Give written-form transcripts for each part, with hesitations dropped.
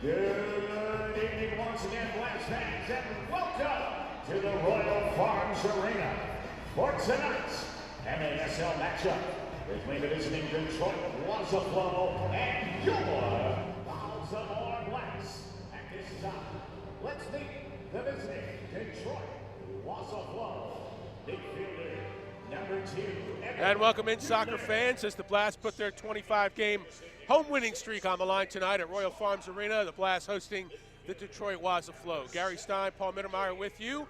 Good evening once again, Blast fans, and welcome to the Royal Farms Arena for tonight's MASL matchup between the visiting Detroit Waza Flo and your Baltimore Blast. At this time, let's meet the visiting Detroit Waza Flo midfielder number 2. And welcome in, soccer fans, as the Blast put their 25-game home winning streak on the line tonight at Royal Farms Arena. The Blast hosting the Detroit Waza Flo. Gary Stein, Paul Mittermeier with you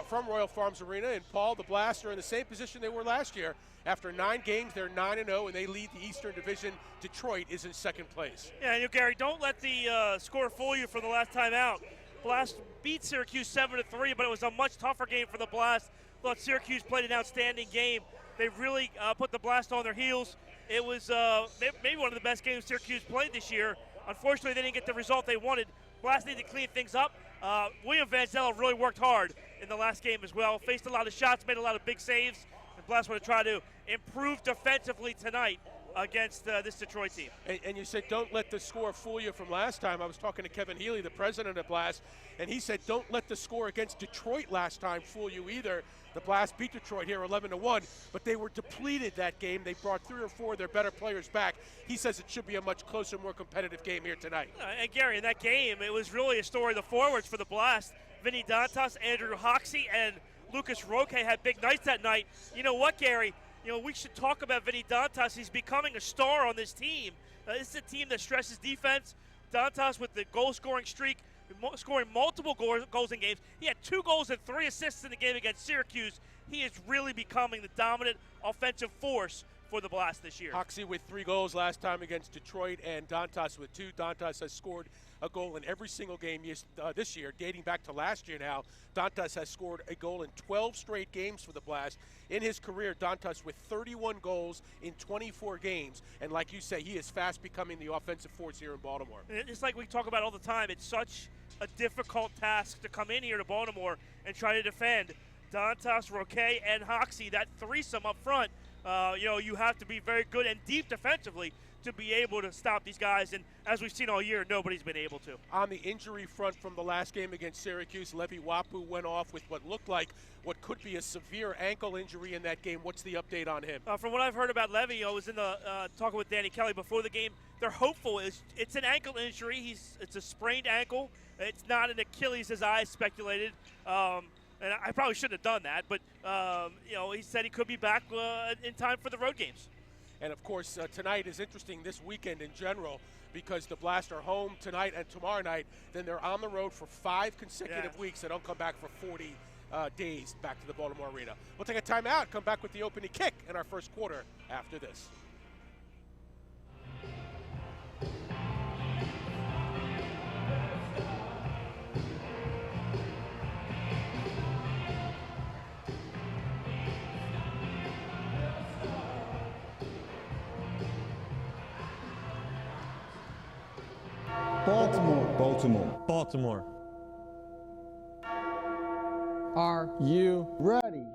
from Royal Farms Arena. And Paul, the Blast are in the same position they were last year. After 9 games, they're 9-0, and they lead the Eastern Division. Detroit is in second place. Yeah, Gary, don't let the score fool you for the last time out. Blast beat Syracuse 7-3, but it was a much tougher game for the Blast. Thought Syracuse played an outstanding game. They really put the Blast on their heels. It was maybe one of the best games Syracuse played this year. Unfortunately, they didn't get the result they wanted. Blast needed to clean things up. William Vanzella really worked hard in the last game as well. Faced a lot of shots, made a lot of big saves. And Blast want to try to improve defensively tonight against this Detroit team. And you said don't let the score fool you from last time. I was talking to Kevin Healy, the president of Blast, and he said don't let the score against Detroit last time fool you either. The Blast beat Detroit here 11-1, but they were depleted that game. They brought 3 or 4 of their better players back. He says it should be a much closer, more competitive game here tonight. And Gary, in that game, it was really a story of the forwards for the Blast. Vinny Dantas, Andrew Hoxie, and Lucas Roque had big nights that night. You know what, Gary? We should talk about Vinny Dantas. He's becoming a star on this team. This is a team that stresses defense. Dantas with the goal-scoring streak, scoring multiple goals in games. He had 2 goals and 3 assists in the game against Syracuse. He is really becoming the dominant offensive force for the Blast this year. Hoxie with 3 goals last time against Detroit, and Dantas with 2. Dantas has scored a goal in every single game this year, dating back to last year now. Dantas has scored a goal in 12 straight games for the Blast. In his career, Dantas with 31 goals in 24 games. And like you say, he is fast becoming the offensive force here in Baltimore. And it's like we talk about all the time. It's such a difficult task to come in here to Baltimore and try to defend Dantas, Roque, and Hoxie, that threesome up front. You have to be very good and deep defensively to be able to stop these guys, and as we've seen all year, nobody's been able to. On the injury front from the last game against Syracuse, Levi Wapu went off with what looked like what could be a severe ankle injury in that game. What's the update on him? From what I've heard about Levi, I was in the talking with Danny Kelly before the game. They're hopeful. It's an ankle injury. It's a sprained ankle. It's not an Achilles, as I speculated. And I probably shouldn't have done that, but he said he could be back in time for the road games. And of course, tonight is interesting this weekend in general because the Blast are home tonight and tomorrow night. Then they're on the road for 5 consecutive weeks. They don't come back for 40 days back to the Baltimore Arena. We'll take a timeout, come back with the opening kick in our first quarter after this. Baltimore. Baltimore. Baltimore. Are you ready?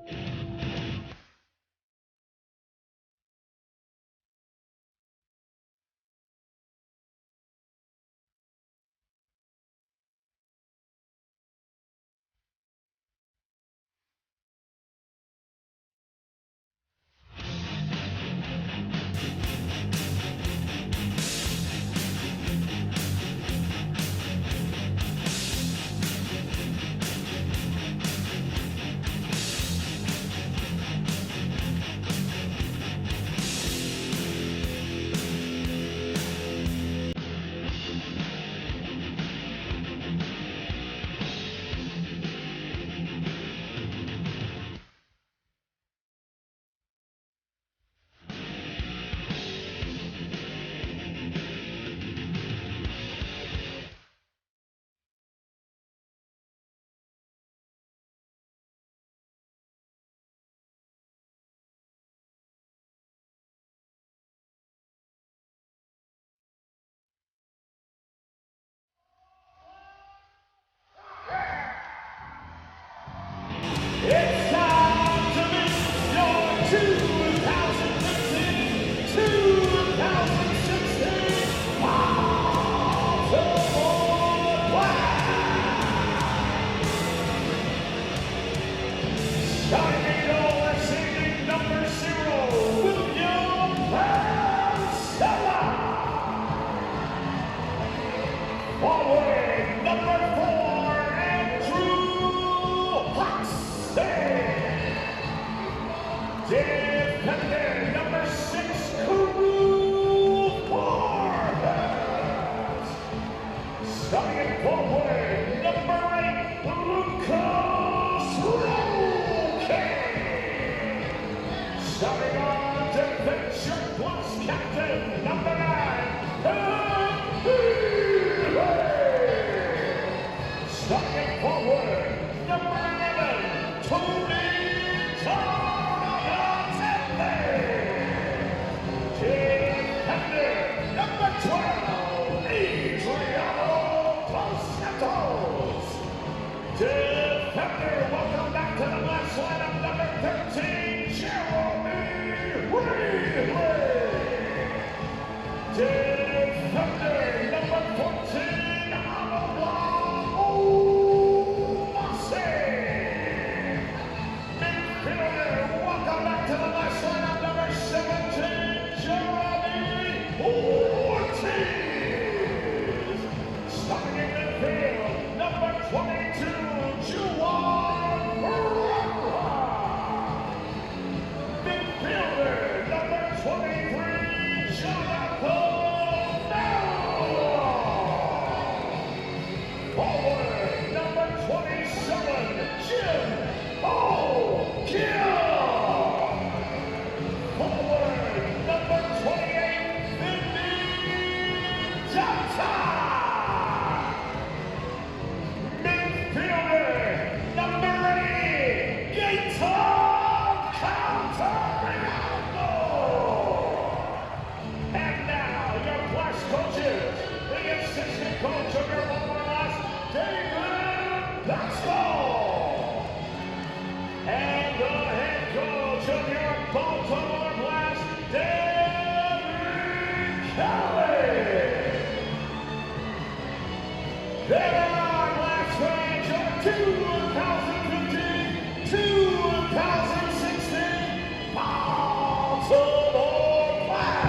Starting forward, number 8, Lucas Roque. Starting on defense, your plus captain, number 9, Starting forward, number 11, Tony Tarantelle. Defender, number 12, Adriano Dos Santos. Defender, welcome back to the last lineup, number 13, Jeremy Ridley. Defender, number 14, Amalwa Omase. Midfielder, welcome back to the last lineup, number 17, Jeremy Ortiz. Starting in midfield, number 22, Juwan Pereira. Midfielder, number 23, Jonathan Mellow. Forward, number 27, Jim O'Gill. Forward, number 28, Vinny Johnson. Midfielder, number 80, Gator Calderano. And now, your Blast coaches, the assistant coach of your Baltimore Blast, David Pascal. And the head coach of your Baltimore Blast, David Kelly. There are Blast fans of 2015-2016 Baltimore Blast.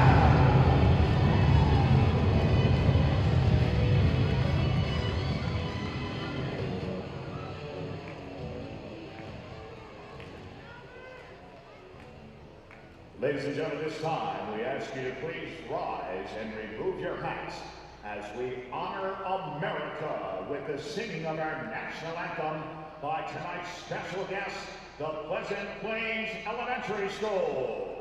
Ladies and gentlemen, this time we ask you to please rise and remove your hats as we honor America with the singing of our national anthem by tonight's special guest, the Pleasant Plains Elementary School.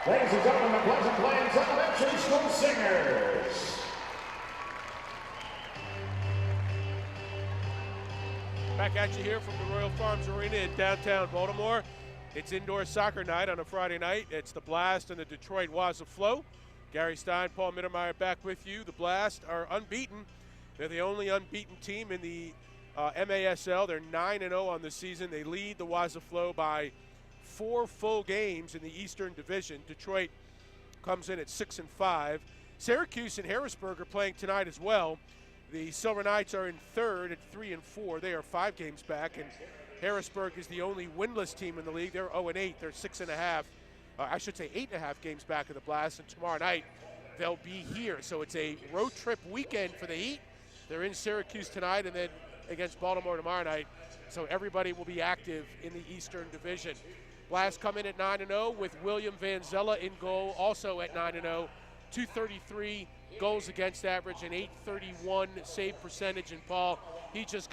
Ladies and gentlemen, the Pleasant Plains Elementary School Singers. Back at you here from the Royal Farms Arena in downtown Baltimore. It's indoor soccer night on a Friday night. It's the Blast and the Detroit Waza Flo. Gary Stein, Paul Mittermeier back with you. The Blast are unbeaten. They're the only unbeaten team in the MASL. They're 9-0 on the season. They lead the Waza Flo by 4 full games in the Eastern Division. Detroit comes in at 6-5. Syracuse and Harrisburg are playing tonight as well. The Silver Knights are in third at 3-4. They are 5 games back, and Harrisburg is the only winless team in the league. They're 0-8. They're 6.5. I should say 8.5 games back of the Blast, and tomorrow night they'll be here. So it's a road trip weekend for the Heat. They're in Syracuse tonight and then against Baltimore tomorrow night. So everybody will be active in the Eastern Division. Blast come in at 9-0 with William Vanzella in goal, also at 9-0. 233 goals against average and 831 save percentage. And Paul, he just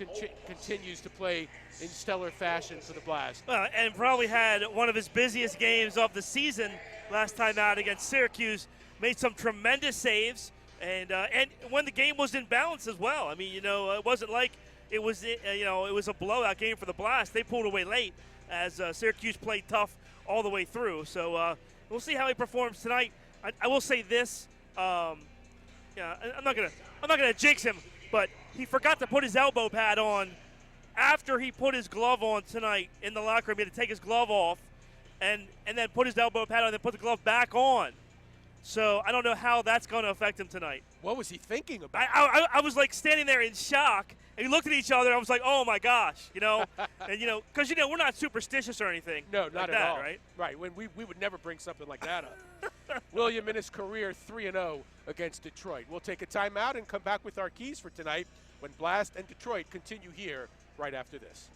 continues to play in stellar fashion for the Blast. And probably had one of his busiest games of the season last time out against Syracuse. Made some tremendous saves, and when the game was in balance as well. I mean, it wasn't like it was a blowout game for the Blast. They pulled away late as Syracuse played tough all the way through. So we'll see how he performs tonight. I will say this. I'm not gonna jinx him, but he forgot to put his elbow pad on after he put his glove on tonight in the locker room. He had to take his glove off and then put his elbow pad on and then put the glove back on. So I don't know how that's going to affect him tonight. What was he thinking about? I was like standing there in shock, and we looked at each other. I was like, oh my gosh, and because we're not superstitious or anything. No, not like at that, all. Right? Right. When we would never bring something like that up. William in his career 3-0 against Detroit. We'll take a timeout and come back with our keys for tonight when Blast and Detroit continue here right after this.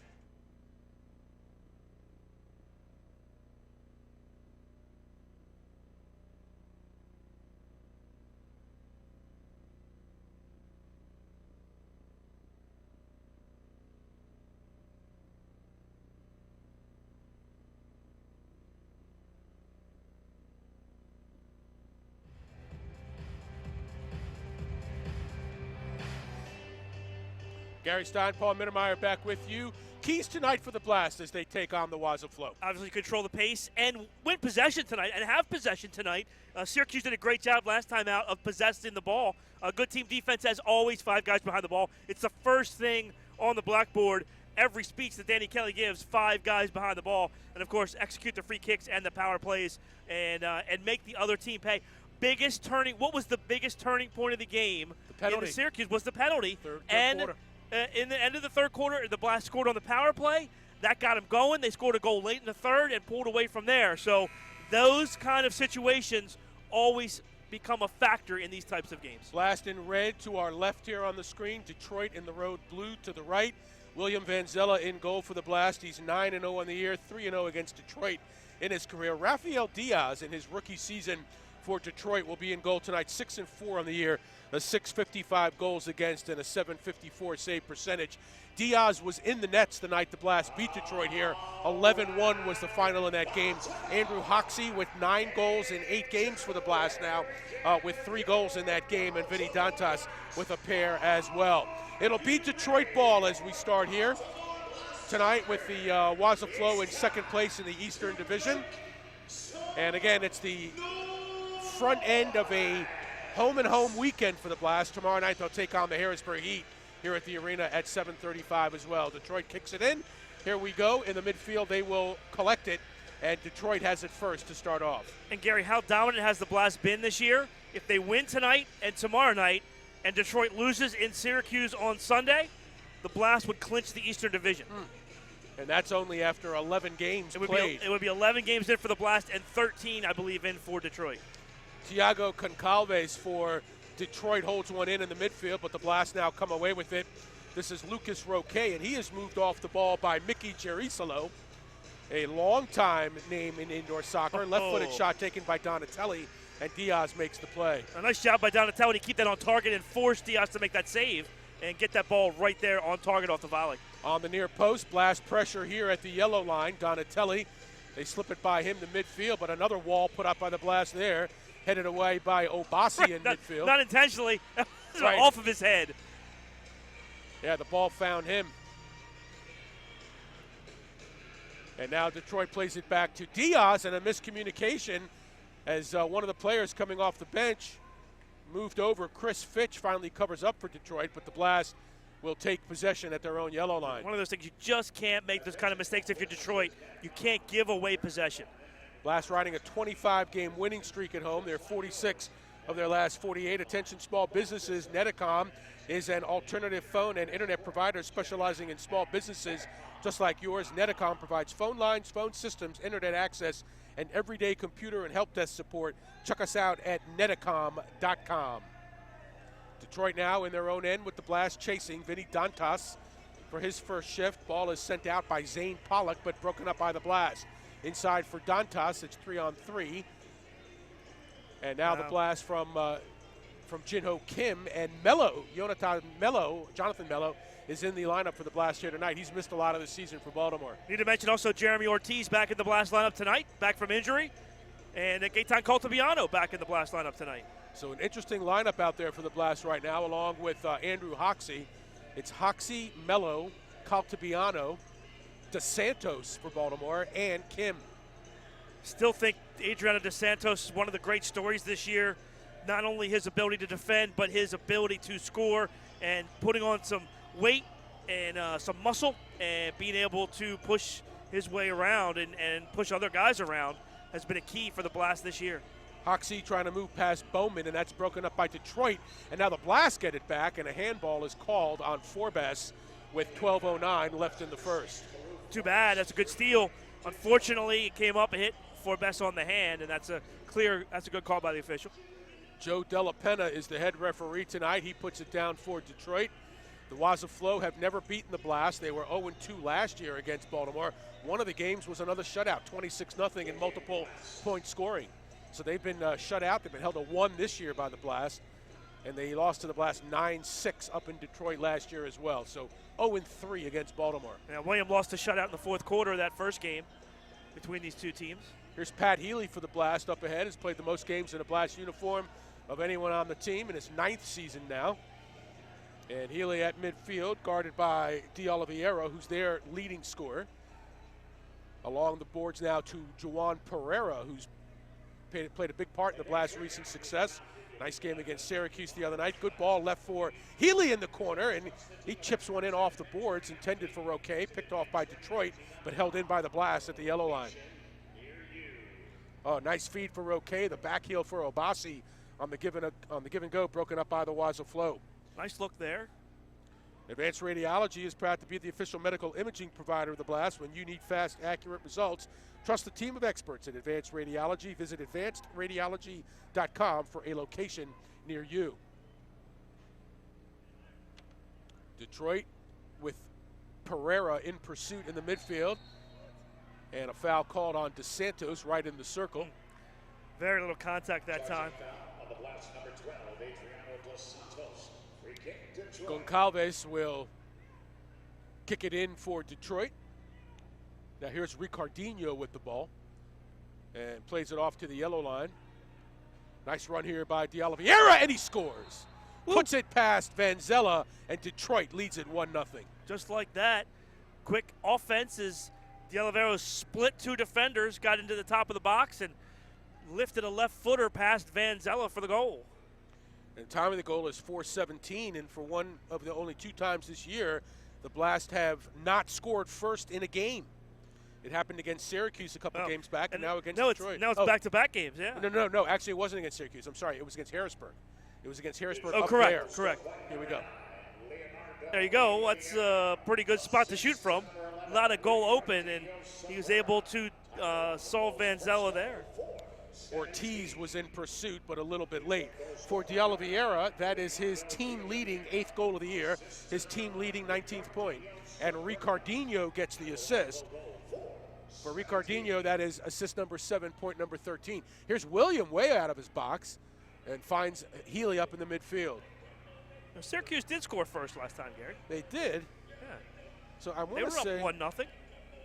Gary Stein, Paul Mittermeier back with you. Keys tonight for the Blast as they take on the Waza Flo. Obviously control the pace and win possession tonight and have possession tonight. Syracuse did a great job last time out of possessing the ball. Good team defense as always, 5 guys behind the ball. It's the first thing on the blackboard. Every speech that Danny Kelly gives, 5 guys behind the ball. And, of course, execute the free kicks and the power plays and make the other team pay. What was the biggest turning point of the game? The penalty. In Syracuse was the penalty. Third and quarter. In the end of the third quarter, the Blast scored on the power play. That got them going. They scored a goal late in the third and pulled away from there. So those kind of situations always become a factor in these types of games. Blast in red to our left here on the screen. Detroit in the road blue to the right. William Vanzella in goal for the Blast. He's 9-0 on the year, 3-0 against Detroit in his career. Rafael Diaz in his rookie season for Detroit will be in goal tonight, 6-4 on the year, a 655 goals against and a 754 save percentage. Diaz was in the nets the night the Blast beat Detroit here. 11-1 was the final in that game. Andrew Hoxie with 9 goals in 8 games for the Blast now, with 3 goals in that game, and Vinny Dantas with a pair as well. It'll be Detroit ball as we start here tonight with the Waza Flo in second place in the Eastern Division. And again, it's the front end of a home-and-home weekend for the Blast. Tomorrow night they'll take on the Harrisburg Heat here at the arena at 7:35 as well. Detroit kicks it in. Here we go. In the midfield, they will collect it, and Detroit has it first to start off. And, Gary, how dominant has the Blast been this year? If they win tonight and tomorrow night and Detroit loses in Syracuse on Sunday, the Blast would clinch the Eastern Division. And that's only after 11 games played. It would be 11 games in for the Blast and 13, I believe, in for Detroit. Thiago Concalves for Detroit holds one in the midfield, but the Blast now come away with it. This is Lucas Roque, and he is moved off the ball by Mickey Gerisalo, a long-time name in indoor soccer. Left-footed shot taken by Donatelli, and Diaz makes the play. A nice job by Donatelli to keep that on target and force Diaz to make that save and get that ball right there on target off the volley. On the near post, Blast pressure here at the yellow line. Donatelli, they slip it by him to midfield, but another wall put up by the Blast there. Headed away by Obasi in midfield. Not intentionally. Right. Off of his head. Yeah, the ball found him. And now Detroit plays it back to Diaz, and a miscommunication as one of the players coming off the bench moved over. Chris Fitch finally covers up for Detroit, but the Blast will take possession at their own yellow line. One of those things, you just can't make those kind of mistakes if you're Detroit. You can't give away possession. Blast riding a 25-game winning streak at home. They're 46 of their last 48. Attention small businesses, Netacom is an alternative phone and internet provider specializing in small businesses just like yours. Netacom provides phone lines, phone systems, internet access, and everyday computer and help desk support. Check us out at netacom.com. Detroit now in their own end with the Blast chasing. Vinny Dantas for his first shift. Ball is sent out by Zane Pollock, but broken up by the Blast. Inside for Dantas, it's 3-on-3. And now the Blast from Jinho Kim, and Mellow, Jonathan Mellow, is in the lineup for the Blast here tonight. He's missed a lot of the season for Baltimore. Need to mention also Jeremy Ortiz back in the Blast lineup tonight, back from injury. And Gaetan Caltabiano back in the Blast lineup tonight. So an interesting lineup out there for the Blast right now, along with Andrew Hoxie. It's Hoxie, Mellow, Caltabiano, DeSantos for Baltimore, and Kim. Still think Adriano DeSantos is one of the great stories this year. Not only his ability to defend, but his ability to score and putting on some weight and some muscle and being able to push his way around and push other guys around has been a key for the Blast this year. Hoxie trying to move past Bowman, and that's broken up by Detroit. And now the Blast get it back, and a handball is called on Forbes with 12:09 left in the first. Too bad. That's a good steal. Unfortunately, it came up and hit Forbes on the hand, and that's a good call by the official. Joe Della Penna is the head referee tonight. He puts it down for Detroit. The Waza Flo have never beaten the Blast. They were 0-2 last year against Baltimore. One of the games was another shutout, 26-0 in multiple point scoring. So they've been shut out. They've been held to 1 this year by the Blast. And they lost to the Blast 9-6 up in Detroit last year as well. So 0-3 against Baltimore. Now, William lost a shutout in the fourth quarter of that first game between these two teams. Here's Pat Healy for the Blast up ahead. Has played the most games in a Blast uniform of anyone on the team in his 9th season now. And Healy at midfield, guarded by D'Oliveira, who's their leading scorer. Along the boards now to Juwan Pereira, who's played a big part in the Blast's recent success. Nice game against Syracuse the other night. Good ball left for Healy in the corner, and he chips one in off the boards, intended for Roque, picked off by Detroit, but held in by the Blast at the yellow line. Oh, nice feed for Roque. The back heel for Obasi on the give and go, broken up by the Waza Flo. Nice look there. Advanced Radiology is proud to be the official medical imaging provider of the Blast. When you need fast, accurate results, trust the team of experts at Advanced Radiology. Visit advancedradiology.com for a location near you. Detroit with Pereira in pursuit in the midfield. And a foul called on DeSantos right in the circle. Very little contact that time. Goncalves will kick it in for Detroit. Now here's Ricardinho with the ball and plays it off to the yellow line. Nice run here by D'Oliveira, and he scores. Puts it past Vanzella, and Detroit leads it 1-0. Just like that, quick offenses. D'Oliveira split 2 defenders, got into the top of the box, and lifted a left footer past Vanzella for the goal. And time of the goal is 4:17, and for one of the only 2 times this year, the Blast have not scored first in a game. It happened against Syracuse a couple games back, and now against Detroit. Now it's back-to-back games, yeah. No. Actually, it wasn't against Syracuse. I'm sorry. It was against Harrisburg. It was against Harrisburg up correct, there. correct. Here we go. There you go. That's a pretty good spot to shoot from. A lot of goal open, and he was able to solve Vanzella there. Ortiz was in pursuit, but a little bit late. For D'Oliveira, that is his team-leading 8th goal of the year, his team-leading 19th point. And Ricardinho gets the assist. For Ricardinho, that is assist number 7, point number 13. Here's William way out of his box and finds Healy up in the midfield. Now, Syracuse did score first last time, Gary. They did. Yeah. So I want They to say were up 1-0.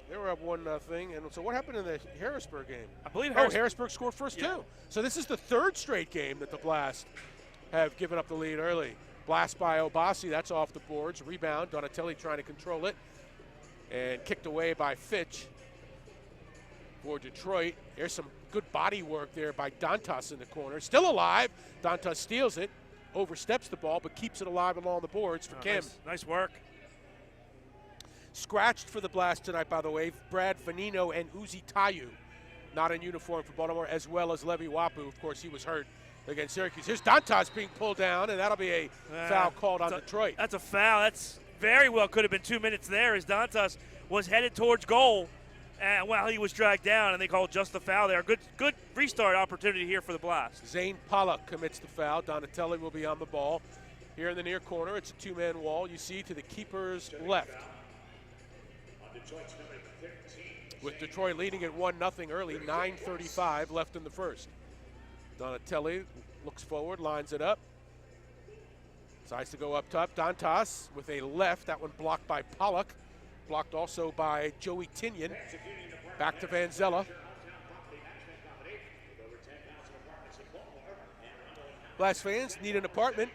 they were up 1-0. And so what happened in the Harrisburg game? I believe Harrisburg scored first too. So this is the 3rd straight game that the Blast have given up the lead early. Blast by Obasi, that's off the boards. Rebound, Donatelli trying to control it. And kicked away by Fitch for Detroit. There's some good body work there by Dantas in the corner. Still alive. Dantas steals it, oversteps the ball, but keeps it alive along the boards for Kim. Nice work. Scratched for the Blast tonight, by the way, Brad Fanino and Uzi Tayu, not in uniform for Baltimore, as well as Levi Wapu. Of course, he was hurt against Syracuse. Here's Dantas being pulled down, and that'll be a foul called on Detroit. That's a foul. That's very well could have been 2 minutes there as Dantas was headed towards goal. And while he was dragged down, and they called just the foul there. Good restart opportunity here for the Blast. Zane Pollock commits the foul. Donatelli will be on the ball. Here in the near corner, it's a 2-man wall. You see to the keeper's left. With Detroit leading at 1-0 early, 9:35 left in the first. Donatelli looks forward, lines it up. Decides to go up top. Dantas with a left, that one blocked by Pollock. Blocked also by Joey Tinian. Back to Vanzella. Blast fans, need an apartment?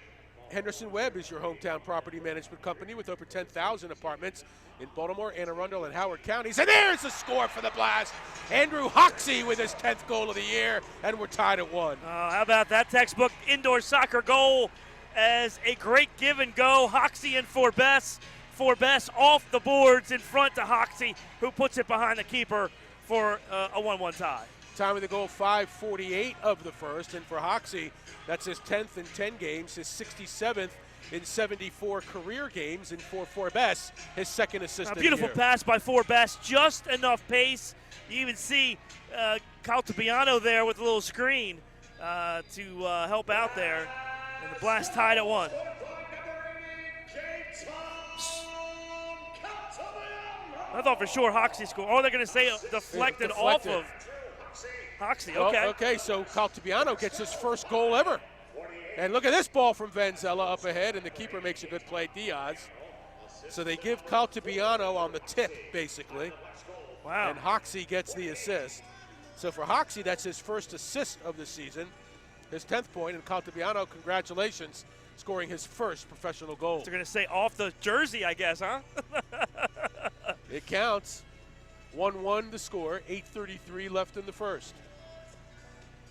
Henderson Webb is your hometown property management company with over 10,000 apartments in Baltimore, Anne Arundel, and Howard counties. And there's the score for the Blast. Andrew Hoxie with his 10th goal of the year, and we're tied at 1. How about that textbook indoor soccer goal as a great give and go. Hoxie and Forbes. Forbes off the boards in front to Hoxie, who puts it behind the keeper for a 1-1 tie. Time of the goal, 5:48 of the first. And for Hoxie, that's his 10th in 10 games, his 67th in 74 career games, and for Forbes, his second assist of the beautiful year. pass by Forbes, just enough pace. You even see Caltabiano there with a little screen to help out there. And the Blast tied at 1. I thought for sure Hoxie scored. Oh, they're going to say deflected off of Hoxie. Okay. Okay, so Caltabiano gets his first goal ever. And look at this ball from Vanzella up ahead, and the keeper makes a good play, Diaz. So they give Caltabiano on the tip, basically. Wow. And Hoxie gets the assist. So for Hoxie, that's his first assist of the season, his 10th point, and Caltabiano, congratulations, scoring his first professional goal. They're going to say off the jersey, I guess, huh? It counts. 1-1 the score, 8:33 left in the first.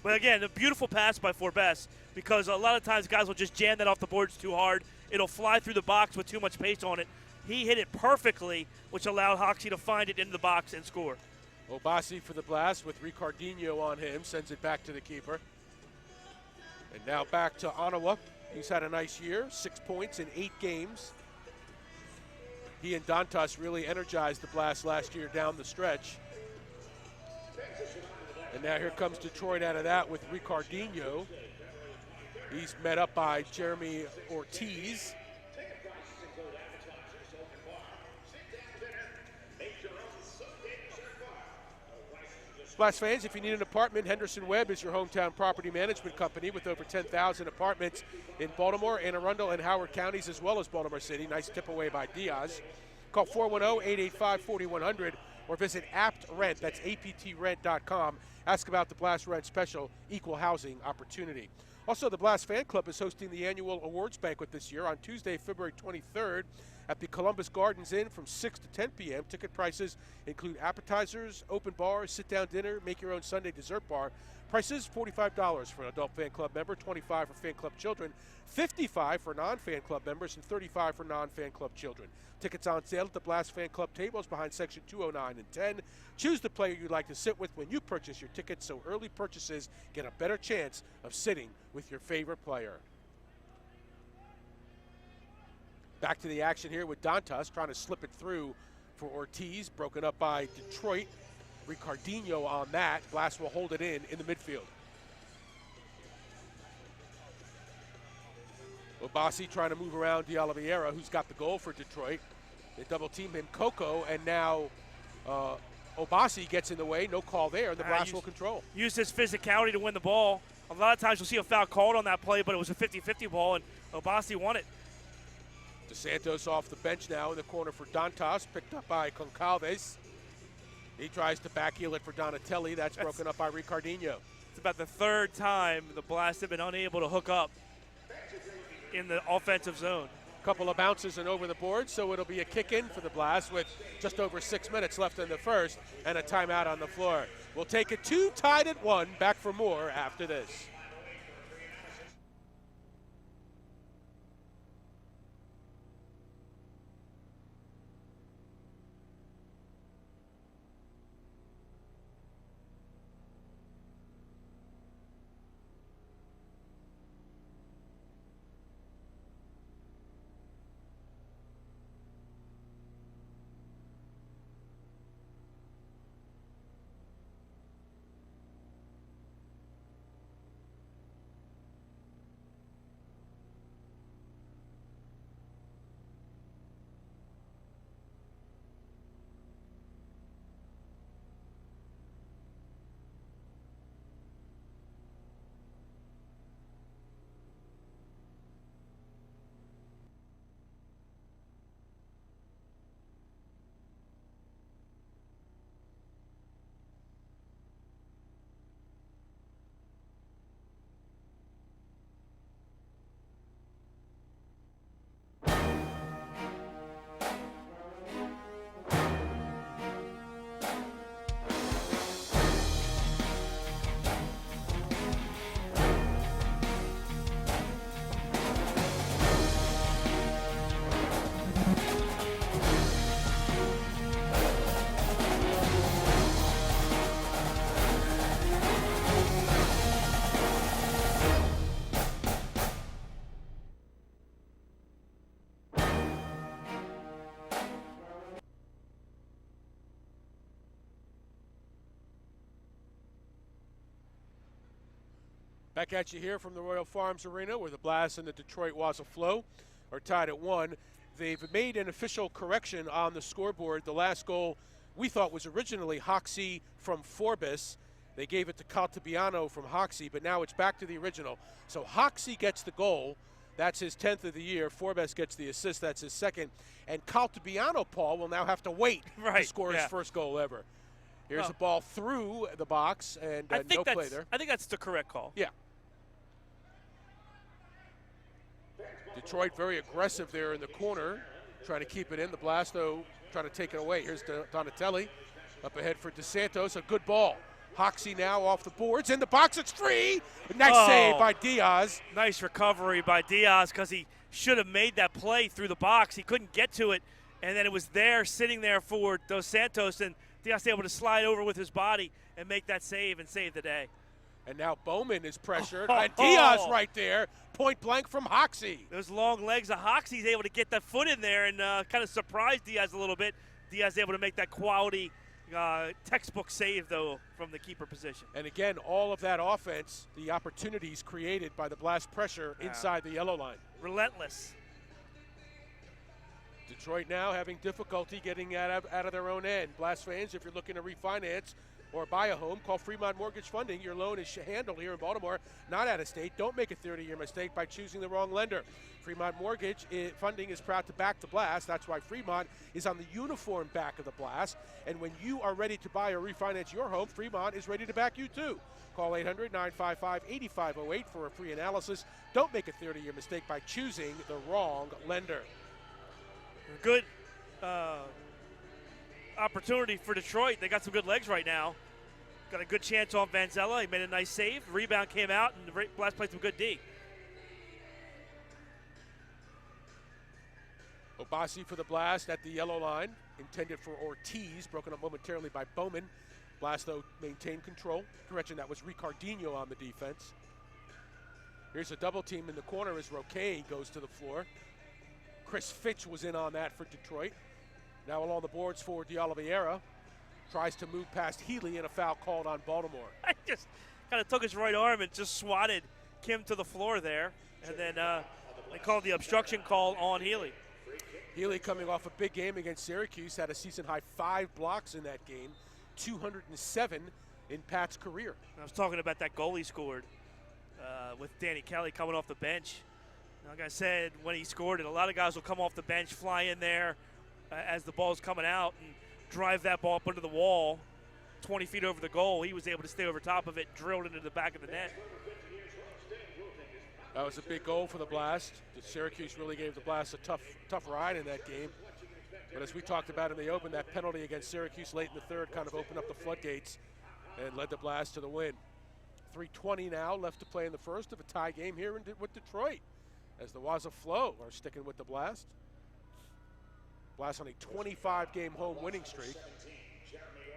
But again, a beautiful pass by Forbes, because a lot of times guys will just jam that off the boards too hard. It'll fly through the box with too much pace on it. He hit it perfectly, which allowed Hoxie to find it into the box and score. Obasi for the Blast with Ricardinho on him, sends it back to the keeper. And now back to Ottawa. He's had a nice year, 6 points in 8 games. He and Dantas really energized the Blast last year down the stretch. And now here comes Detroit out of that with Ricardinho. He's met up by Jeremy Ortiz. Blast fans, if you need an apartment, Henderson Webb is your hometown property management company with over 10,000 apartments in Baltimore, Anne Arundel, and Howard counties, as well as Baltimore City. Nice tip away by Diaz. Call 410-885-4100 or visit APTRENT, that's aptrent.com. Ask about the Blast Rent Special, equal housing opportunity. Also, the Blast Fan Club is hosting the annual awards banquet this year on Tuesday, February 23rd at the Columbus Gardens Inn from 6 to 10 p.m. Ticket prices include appetizers, open bar, sit-down dinner, make your own Sunday dessert bar. Prices $45 for an adult fan club member, $25 for fan club children, $55 for non-fan club members, and $35 for non-fan club children. Tickets on sale at the Blast Fan Club tables behind Section 209 and 10. Choose the player you'd like to sit with when you purchase your tickets, so early purchases get a better chance of sitting with your favorite player. Back to the action here with Dantas trying to slip it through for Ortiz, broken up by Detroit. Ricardinho on that. Blast will hold it in the midfield. Obasi trying to move around De Oliveira, who's got the goal for Detroit. They double team him, Coco, and now Obasi gets in the way. No call there, and the Blast will control. Use his physicality to win the ball. A lot of times you'll see a foul called on that play, but it was a 50-50 ball, and Obasi won it. DeSantos off the bench now in the corner for Dantas, picked up by Concalves. He tries to backheel it for Donatelli. That's broken up by Ricardinho. It's about the third time the Blast have been unable to hook up in the offensive zone. Couple of bounces and over the board, so it'll be a kick in for the Blast with just over 6 minutes left in the first and a timeout on the floor. We'll take it 2, tied at 1. Back for more after this. Back at you here from the Royal Farms Arena, where the Blast and the Detroit Waza Flo are tied at 1. They've made an official correction on the scoreboard. The last goal we thought was originally Hoxie from Forbes. They gave it to Caltabiano from Hoxie, but now it's back to the original. So Hoxie gets the goal. That's his 10th of the year. Forbes gets the assist. That's his second. And Caltabiano, Paul, will now have to wait to score his first goal ever. Here's a ball through the box, and no play there. I think that's the correct call. Yeah. Detroit very aggressive there in the corner, trying to keep it in. The Blast, though, trying to take it away. Here's Donatelli up ahead for DeSantos. A good ball. Hoxie now off the boards. In the box, it's free. Nice save by Diaz. Nice recovery by Diaz because he should have made that play through the box. He couldn't get to it, and then it was there, sitting there for Dos Santos, and Diaz able to slide over with his body and make that save and save the day. And now Bowman is pressured, and Diaz right there, point blank from Hoxie. Those long legs of Hoxie's able to get that foot in there and kind of surprise Diaz a little bit. Diaz able to make that quality textbook save, though, from the keeper position. And again, all of that offense, the opportunities created by the Blast pressure inside the yellow line. Relentless. Detroit now having difficulty getting out of their own end. Blast fans, if you're looking to refinance or buy a home, call Fremont Mortgage Funding. Your loan is handled here in Baltimore, not out of state. Don't make a 30-year mistake by choosing the wrong lender. Fremont Mortgage Funding is proud to back the Blast. That's why Fremont is on the uniform back of the Blast. And when you are ready to buy or refinance your home, Fremont is ready to back you too. Call 800-955-8508 for a free analysis. Don't make a 30-year mistake by choosing the wrong lender. Good opportunity for Detroit. They got some good legs right now. Got a good chance on Vanzella. He made a nice save. Rebound came out, and the Blast played some good D. Obasi for the Blast at the yellow line. Intended for Ortiz. Broken up momentarily by Bowman. Blast, though, maintained control. Correction, that was Ricardinho on the defense. Here's a double team in the corner as Roque goes to the floor. Chris Fitch was in on that for Detroit. Now along the boards for De Oliveira. Tries to move past Healy, and a foul called on Baltimore. I just kind of took his right arm and just swatted Kim to the floor there. And then they called the obstruction call on Healy. Healy coming off a big game against Syracuse, had a season-high 5 blocks in that game, 207 in Pat's career. I was talking about that goal he scored with Danny Kelly coming off the bench. Like I said, when he scored it, a lot of guys will come off the bench, fly in there as the ball's coming out, and drive that ball up under the wall 20 feet over the goal. He was able to stay over top of it, drilled into the back of the net. That was a big goal for the Blast. Syracuse really gave the Blast a tough ride in that game. But as we talked about in the open, that penalty against Syracuse late in the third kind of opened up the floodgates and led the Blast to the win. 3:20 now left to play in the first of a tie game here with Detroit, as the Waza Flo are sticking with the Blast. Blast on a 25-game home winning streak.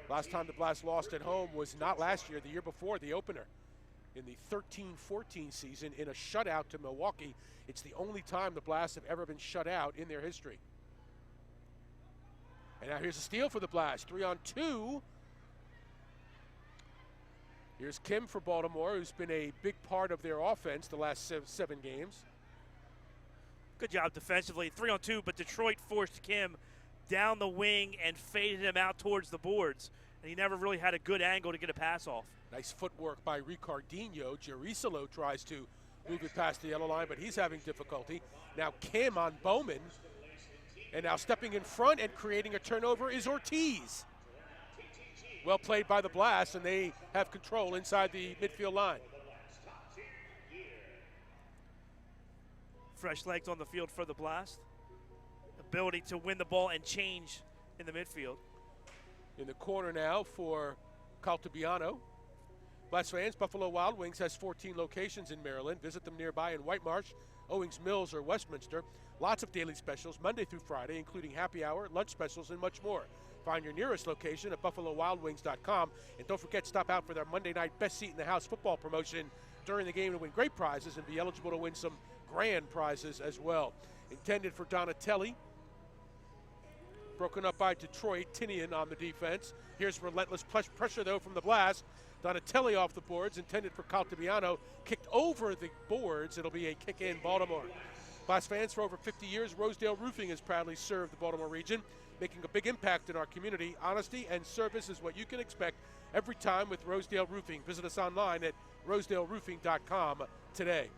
Last time the Blast lost at home was not last year, the year before, the opener. In the 13-14 season in a shutout to Milwaukee. It's the only time the Blast have ever been shut out in their history. And now here's a steal for the Blast, 3-on-2. Here's Kim for Baltimore, who's been a big part of their offense the last 7 games. Good job defensively, 3-on-2, but Detroit forced Kim down the wing and faded him out towards the boards. And he never really had a good angle to get a pass off. Nice footwork by Ricardinho. Jerisolo tries to move it past the yellow line, but he's having difficulty. Now Kim on Bowman. And now stepping in front and creating a turnover is Ortiz. Well played by the Blast, and they have control inside the midfield line. Fresh legs on the field for the Blast. Ability to win the ball and change in the midfield. In the corner now for Caltabiano. Blast fans, Buffalo Wild Wings has 14 locations in Maryland. Visit them nearby in White Marsh, Owings Mills, or Westminster. Lots of daily specials, Monday through Friday, including happy hour, lunch specials, and much more. Find your nearest location at BuffaloWildWings.com. And don't forget, stop out for their Monday night Best Seat in the House football promotion during the game to win great prizes and be eligible to win some grand prizes as well. Intended for Donatelli. Broken up by Detroit. Tinian on the defense. Here's relentless pressure, though, from the Blast. Donatelli off the boards, intended for Caltabiano, kicked over the boards. It'll be a kick in Baltimore. Blast fans, for over 50 years, Rosedale Roofing has proudly served the Baltimore region, making a big impact in our community. Honesty and service is what you can expect every time with Rosedale Roofing. Visit us online at rosedaleroofing.com today.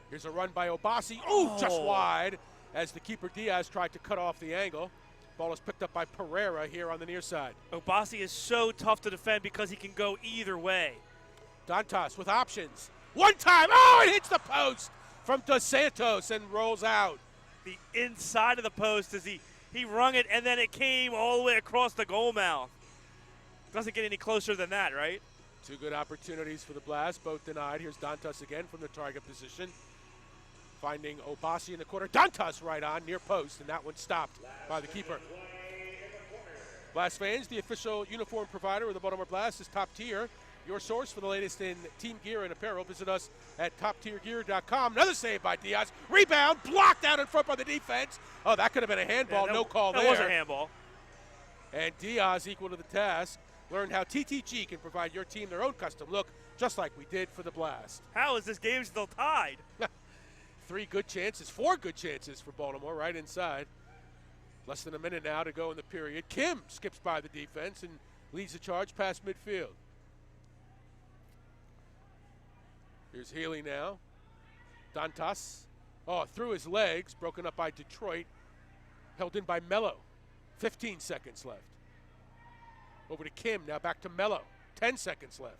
Here's a run by Obasi. Oh, just wide as the keeper Diaz tried to cut off the angle. Ball is picked up by Pereira here on the near side. Obasi is so tough to defend because he can go either way. Dantas with options. One time. Oh, it hits the post from Dos Santos and rolls out. The inside of the post as he rung it, and then it came all the way across the goal mouth. Doesn't get any closer than that, right? Two good opportunities for the Blast, both denied. Here's Dantas again from the target position. Finding Obasi in the corner. Dantas right on, near post, and that one stopped by the keeper. Blast fans, the official uniform provider of the Baltimore Blast is Top Tier. Your source for the latest in team gear and apparel. Visit us at toptiergear.com. Another save by Diaz. Rebound, blocked out in front by the defense. Oh, that could have been a handball. No call there. That was a handball. And Diaz equal to the task. Learn how TTG can provide your team their own custom look, just like we did for the Blast. How is this game still tied? 4 good chances for Baltimore right inside. Less than a minute now to go in the period. Kim skips by the defense and leads the charge past midfield. Here's Healy now. Dantas. Oh, through his legs, broken up by Detroit. Held in by Mellow. 15 seconds left. Over to Kim, now back to Mellow. 10 seconds left.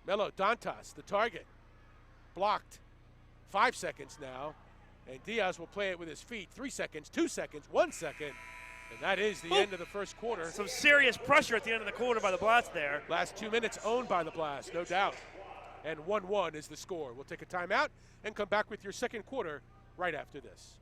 Mellow, Dantas, the target. Blocked. 5 seconds now. And Diaz will play it with his feet. 3 seconds, 2 seconds, 1 second. And that is the end of the first quarter. Some serious pressure at the end of the quarter by the Blast there. Last 2 minutes owned by the Blast, no doubt. And 1-1 is the score. We'll take a timeout and come back with your second quarter right after this.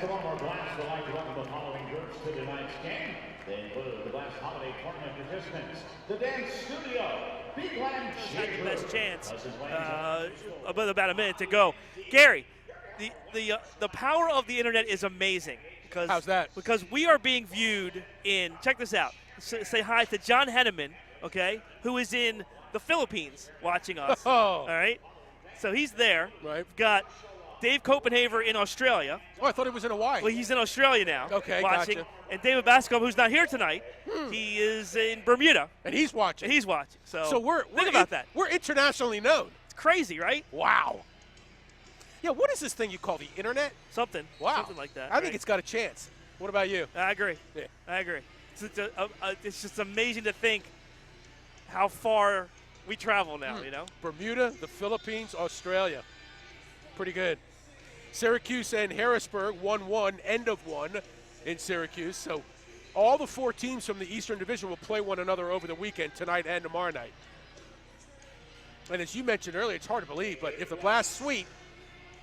the Baltimore Blast would like to welcome the following groups to tonight's game. They include the Blast Holiday Tournament participants, the Dance Studio, Big Land Had the best chance. About About a minute to go. Gary, the power of the internet is amazing. Because, How's that? Because we are being viewed in, check this out. Say hi to John Henneman, okay, who is in the Philippines watching us. Oh. All right? So he's there. Right. We've got Dave Copenhaver in Australia. Oh, I thought he was in Hawaii. Well, he's in Australia now. Okay, watching. gotcha. And David Bascom, who's not here tonight, he is in Bermuda. And he's watching. And he's watching. So we're think about that. We're internationally known. It's crazy, right? Wow. Yeah, what is this thing you call the internet? Something. Wow. Something like that. I think it's got a chance. What about you? I agree. Yeah. I agree. It's just amazing to think how far we travel now, you know? Bermuda, the Philippines, Australia. Pretty good. Syracuse and Harrisburg, 1-1, end of one in Syracuse. So all the 4 teams from the Eastern Division will play one another over the weekend, tonight and tomorrow night. And as you mentioned earlier, it's hard to believe, but if the Blast sweep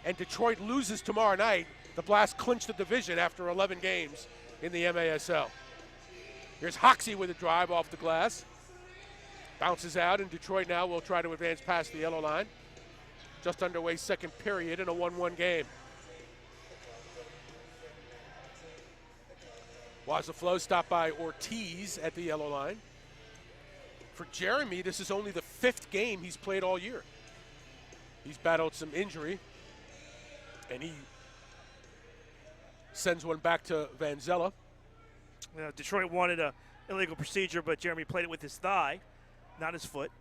and Detroit loses tomorrow night, the Blast clinch the division after 11 games in the MASL. Here's Hoxie with a drive off the glass. Bounces out, and Detroit now will try to advance past the yellow line. Just underway second period in a 1-1 game. Waza Flo stopped by Ortiz at the yellow line. For Jeremy, this is only the 5th game he's played all year. He's battled some injury, and he sends one back to Vanzella. Detroit wanted an illegal procedure, but Jeremy played it with his thigh, not his foot.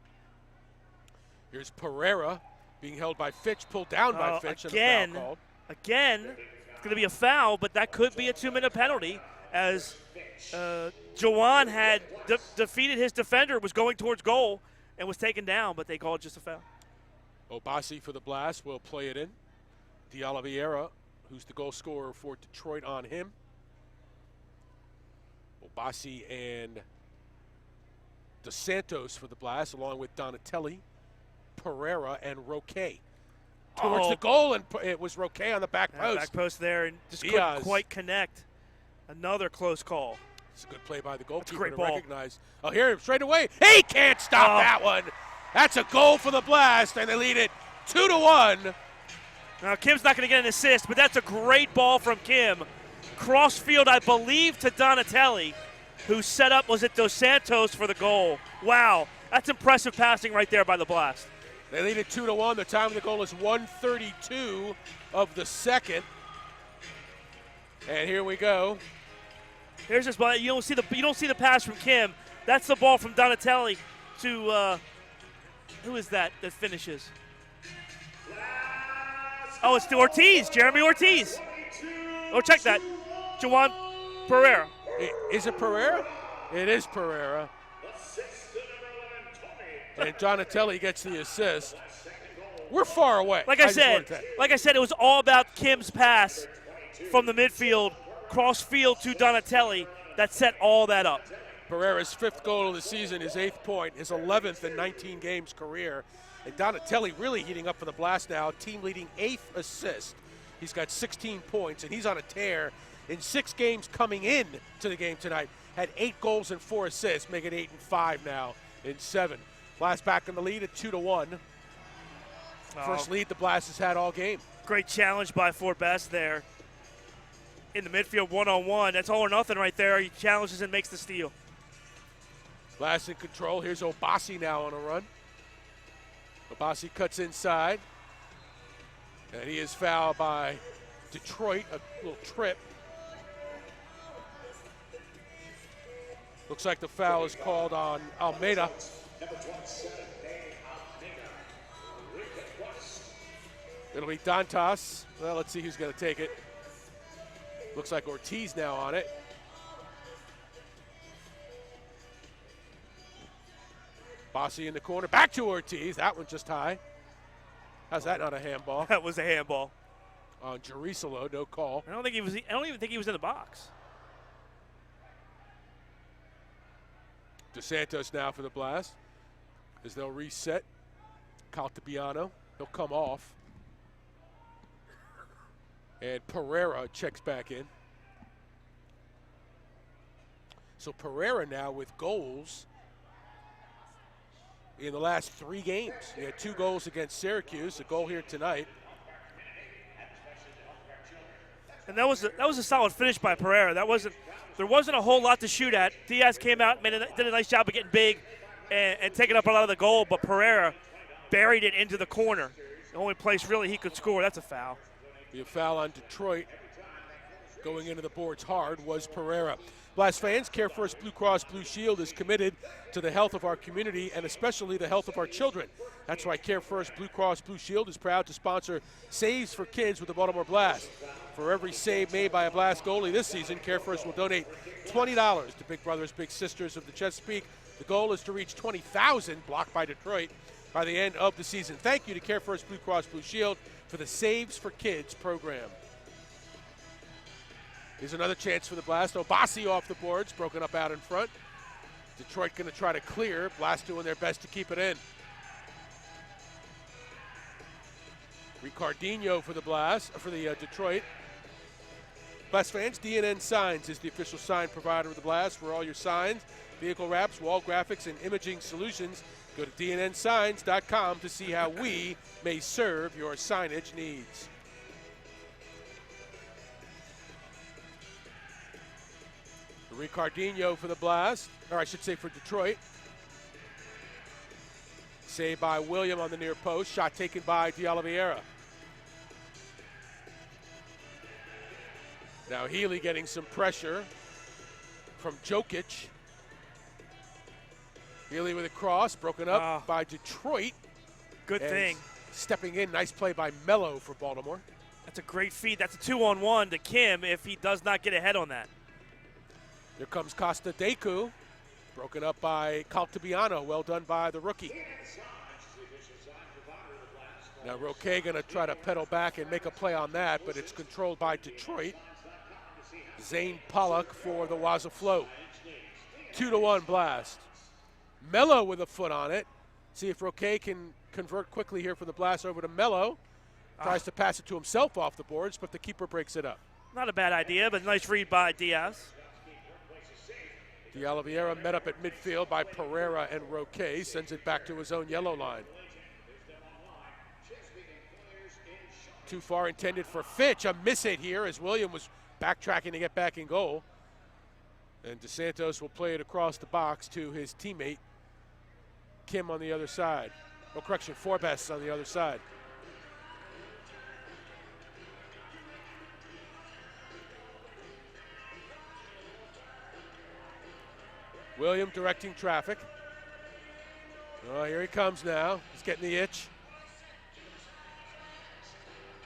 Here's Pereira being held by Fitch, pulled down by Fitch, again, and a foul called. Again, it's going to be a foul, but that could be a 2-minute penalty as Jawan had defeated his defender, was going towards goal, and was taken down, but they called just a foul. Obasi for the Blast will play it in. De Oliveira, who's the goal scorer for Detroit, on him. Obasi and Dos Santos for the Blast, along with Donatelli, Pereira, and Roque. Towards the goal, and it was Roque on the back post. Back post there, and just couldn't quite connect. Another close call. It's a good play by the goalkeeper great to ball. recognize. Oh, here, straight away. He can't stop that one. That's a goal for the Blast, and they lead it 2-1. Now, Kim's not going to get an assist, but that's a great ball from Kim. Crossfield, I believe, to Donatelli, who set up, was it Dos Santos for the goal. Wow, that's impressive passing right there by the Blast. They lead it 2-1. The time of the goal is 1:32 of the second. And here we go. Here's this ball. You don't see the pass from Kim. That's the ball from Donatelli to who is that finishes? Oh, it's to Ortiz, Jeremy Ortiz. Oh, check that. Juwan Pereira. Is it Pereira? It is Pereira. And Donatelli gets the assist. We're far away. Like I said, it was all about Kim's pass from the midfield, cross field to Donatelli that set all that up. Pereira's 5th goal of the season, his 8th point, his 11th in 19 games career. And Donatelli really heating up for the Blast now, team leading 8th assist. He's got 16 points, and he's on a tear. In 6 games coming in to the game tonight, had 8 goals and 4 assists, making 8 and 5 now in 7. Blast back in the lead at 2-1. First lead the Blast has had all game. Great challenge by Fort Best there. In the midfield, one-on-one. That's all or nothing right there. He challenges and makes the steal. Blast in control. Here's Obasi now on a run. Obasi cuts inside. And he is fouled by Detroit, a little trip. Looks like the foul is called on Almeida. It'll be Dantas. Well, let's see who's going to take it. Looks like Ortiz now on it. Bossy in the corner. Back to Ortiz. That one just high. How's that not a handball? That was a handball. On Jerusalem, no call. I don't even think he was in the box. Dos Santos now for the Blast. As they'll reset. Caltabiano. He'll come off. And Pereira checks back in. So Pereira now with goals in the last 3 games. He had 2 goals against Syracuse, a goal here tonight. And that was a solid finish by Pereira. There wasn't a whole lot to shoot at. Diaz came out, did a nice job of getting big and taking up a lot of the goal, but Pereira buried it into the corner. The only place really he could score. That's a foul. Be a foul on Detroit. Going into the boards hard was Pereira. Blast fans, Care First Blue Cross Blue Shield is committed to the health of our community and especially the health of our children. That's why Care First Blue Cross Blue Shield is proud to sponsor Saves for Kids with the Baltimore Blast. For every save made by a Blast goalie this season, Care First will donate $20 to Big Brothers Big Sisters of the Chesapeake. The goal is to reach 20,000, blocked by Detroit, by the end of the season. Thank you to Care First Blue Cross Blue Shield for the Saves for Kids program. Here's another chance for the Blast. Obasi off the boards, broken up out in front. Detroit going to try to clear. Blast doing their best to keep it in. Ricardinho for the Blast, for the Detroit. Blast fans, DNN Signs is the official sign provider of the Blast for all your signs, vehicle wraps, wall graphics, and imaging solutions. Go to dnnsigns.com to see how we may serve your signage needs. Ricardinho for the Blast, or I should say for Detroit. Saved by William on the near post. Shot taken by D'Oliveira. Now Healy getting some pressure from Jokic. Healy with a cross, broken up by Detroit. Good thing. Stepping in, nice play by Mellow for Baltimore. That's a great feed. That's a 2-on-1 to Kim if he does not get ahead on that. Here comes Costa Deku, broken up by Caltabiano. Well done by the rookie. Now Roque going to try to pedal back and make a play on that, but it's controlled by Detroit. Zane Pollock for the Waza Flo. 2-1 Blast. Mellow with a foot on it. See if Roque can convert quickly here for the Blast over to Mellow. Tries to pass it to himself off the boards, but the keeper breaks it up. Not a bad idea, but nice read by Diaz. D'Oliveira met up at midfield by Pereira and Roque. Sends it back to his own yellow line. Too far intended for Fitch. A miss hit here as William was backtracking to get back in goal. And DeSantos will play it across the box to his teammate, Kim on the other side. Oh, correction, Forbes on the other side. William directing traffic. Oh, here he comes now. He's getting the itch.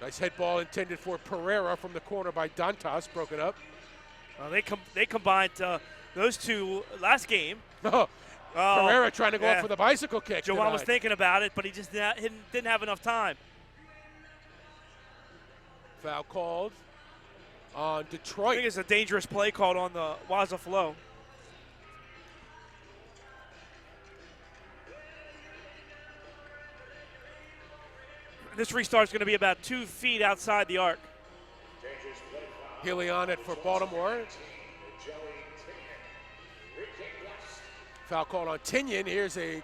Nice head ball intended for Pereira from the corner by Dantas, broken up. They combined those two last game. Pereira trying to go up for the bicycle kick. Jovan was thinking about it, but he just didn't have enough time. Foul called on Detroit. I think it's a dangerous play called on the Waza Flo. This restart's going to be about 2 feet outside the arc. Healy on it for Baltimore. Foul called on Tinian. Here's a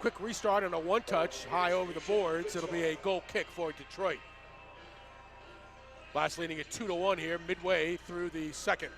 quick restart and a one-touch high over the boards. It'll be a goal kick for Detroit. Blast leading at 2-1 here, midway through the second.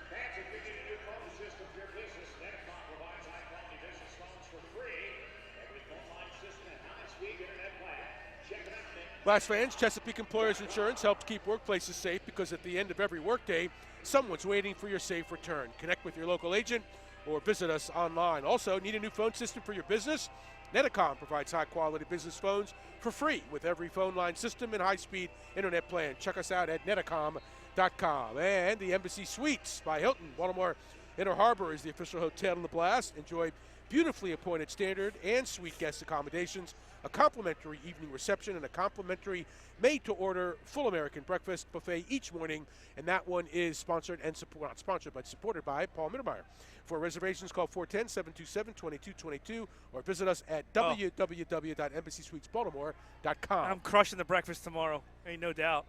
Blast fans, Chesapeake Employers Insurance helps keep workplaces safe because at the end of every workday, someone's waiting for your safe return. Connect with your local agent or visit us online. Also, need a new phone system for your business? Netacom provides high-quality business phones for free with every phone line system and high-speed internet plan. Check us out at netacom.com. And the Embassy Suites by Hilton. Baltimore Inner Harbor is the official hotel in the Blast. Enjoy beautifully appointed standard and suite guest accommodations, a complimentary evening reception, and a complimentary made-to-order full American breakfast buffet each morning. And that one is sponsored and not sponsored, but supported by Paul Mittermeier. For reservations, call 410-727-2222 or visit us at www.embassysuitesbaltimore.com. I'm crushing the breakfast tomorrow, ain't no doubt.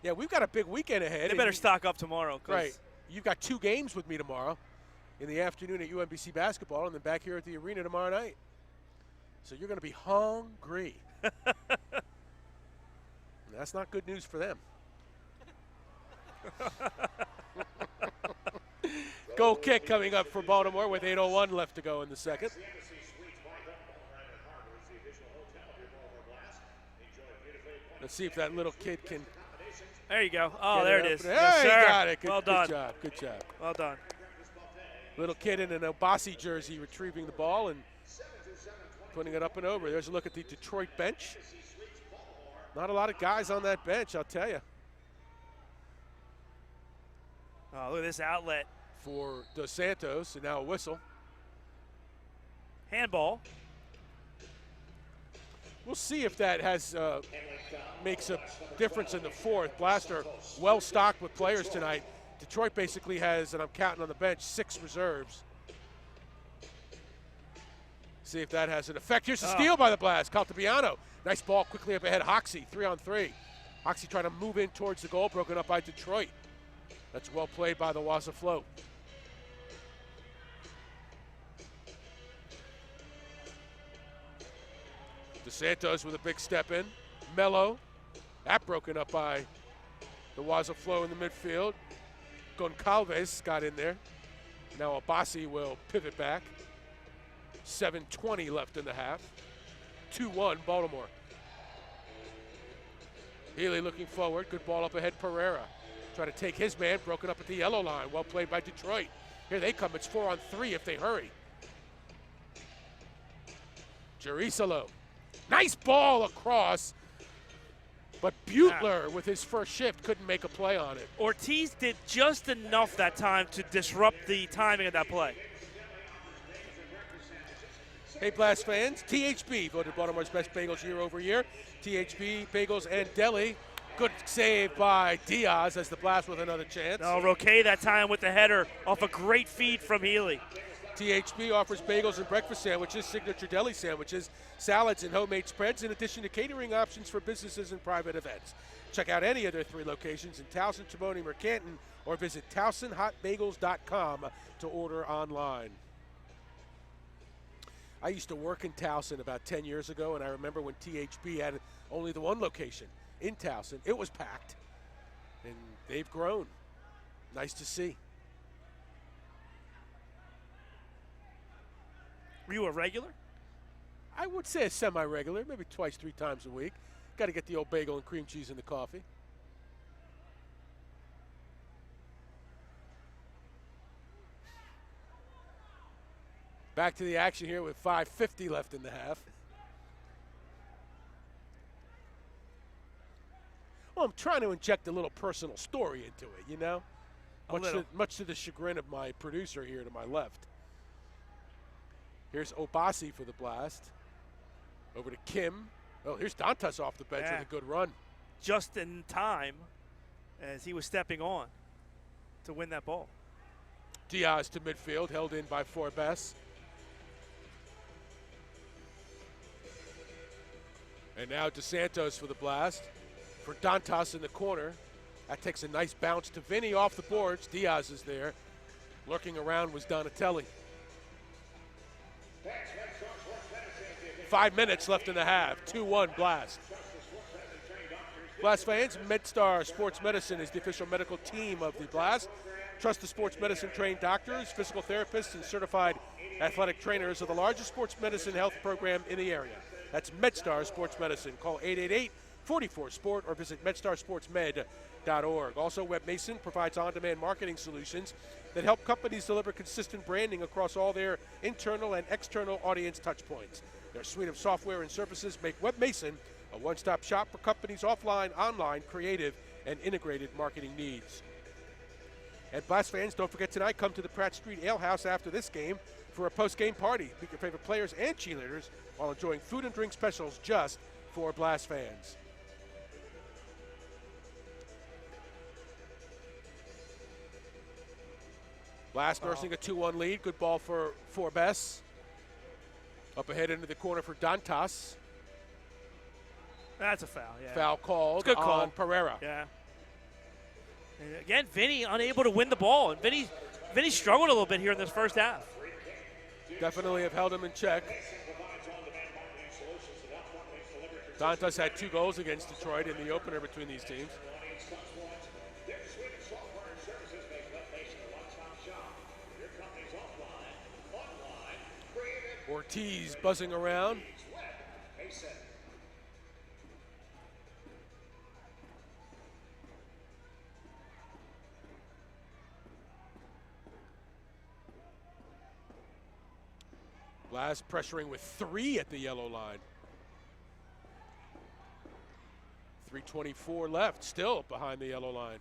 Yeah, we've got a big weekend ahead. They better stock up tomorrow. Right. You've got 2 games with me tomorrow in the afternoon at UMBC basketball and then back here at the arena tomorrow night. So you're going to be hungry. That's not good news for them. Goal kick coming up for Baltimore with 8:01 left to go in the second. Let's see if that little kid can. There you go. Oh, there it is. Hey, Yes, you sir. got it. Well done. Good job. Good job. Well done. Little kid in an Obasi jersey retrieving the ball and putting it up and over. There's a look at the Detroit bench. Not a lot of guys on that bench, I'll tell you. Oh, look at this outlet. For Dos Santos, and now a whistle. Handball. We'll see if that has makes a difference in the fourth. Blaster well stocked with players tonight. Detroit basically has, and I'm counting on the bench, 6 reserves. See if that has an effect. Here's a steal by the Blast. Caltabiano. Nice ball quickly up ahead. Hoxie, 3-on-3. Hoxie trying to move in towards the goal, broken up by Detroit. That's well played by the Waza Flo. DeSantos with a big step in. Mellow. That broken up by the Waza Flo in the midfield. Goncalves got in there. Now Obasi will pivot back. 7:20 left in the half. 2-1 Baltimore. Healy looking forward. Good ball up ahead. Pereira trying to take his man. Broken up at the yellow line. Well played by Detroit. Here they come. It's 4-on-3 if they hurry. Jerisalo. Nice ball across. But Butler, with his first shift, couldn't make a play on it. Ortiz did just enough that time to disrupt the timing of that play. Hey, Blast fans, THB voted Baltimore's best bagels year over year. THB, Bagels, and Deli. Good save by Diaz as the Blast with another chance. No, Roque that time with the header off a great feed from Healy. THB offers bagels and breakfast sandwiches, signature deli sandwiches, salads, and homemade spreads, in addition to catering options for businesses and private events. Check out any of their 3 locations in Towson, Chimone, or Canton, or visit TowsonHotBagels.com to order online. I used to work in Towson about 10 years ago, and I remember when THB had only the 1 location in Towson. It was packed, and they've grown. Nice to see. Were you a regular? I would say a semi-regular, maybe 2, 3 times a week. Got to get the old bagel and cream cheese in the coffee. Back to the action here with 5:50 left in the half. Well, I'm trying to inject a little personal story into it, you know? Much to the chagrin of my producer here to my left. Here's Obasi for the Blast. Over to Kim. Oh, here's Dantas off the bench with a good run. Just in time as he was stepping on to win that ball. Diaz to midfield, held in by Forbes. And now DeSantos for the Blast. For Dantas in the corner. That takes a nice bounce to Vinny off the boards. Diaz is there. Lurking around was Donatelli. 5 minutes left in the half. 2-1 Blast. Blast fans, MedStar Sports Medicine is the official medical team of the Blast. Trust the sports medicine trained doctors, physical therapists, and certified athletic trainers of the largest sports medicine health program in the area. That's MedStar Sports Medicine. Call 888-44-SPORT or visit medstarssportsmed.org. Also, Web Mason provides on-demand marketing solutions that help companies deliver consistent branding across all their internal and external audience touchpoints. Their suite of software and services make Web Mason a one-stop shop for companies' offline, online, creative, and integrated marketing needs. And Blast fans, don't forget tonight, come to the Pratt Street Ale House after this game for a post-game party. Meet your favorite players and cheerleaders while enjoying food and drink specials just for Blast fans. Blast nursing a 2-1 lead. Good ball for Forbes. Up ahead into the corner for Dantas. That's a foul, yeah. Foul called Good call on Pereira. Yeah. And again, Vinny unable to win the ball. And Vinny struggled a little bit here in this first half. Definitely have held him in check. Dantas had 2 goals against Detroit in the opener between these teams. Ortiz buzzing around. Blast pressuring with 3 at the yellow line. 3:24 left, still behind the yellow line.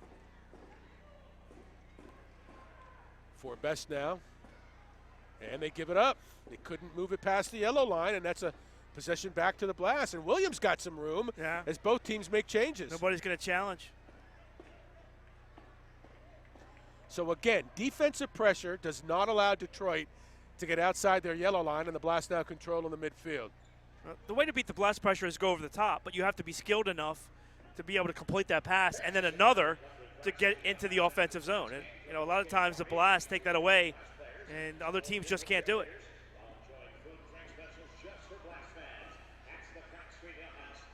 For best now. And they give it up. They couldn't move it past the yellow line, and that's a possession back to the Blast. And Williams got some room as both teams make changes. Nobody's going to challenge. So again, defensive pressure does not allow Detroit to get outside their yellow line, and the Blast now control in the midfield. The way to beat the Blast pressure is go over the top, but you have to be skilled enough to be able to complete that pass, and then another to get into the offensive zone. And a lot of times the Blast take that away, and other teams just can't do it.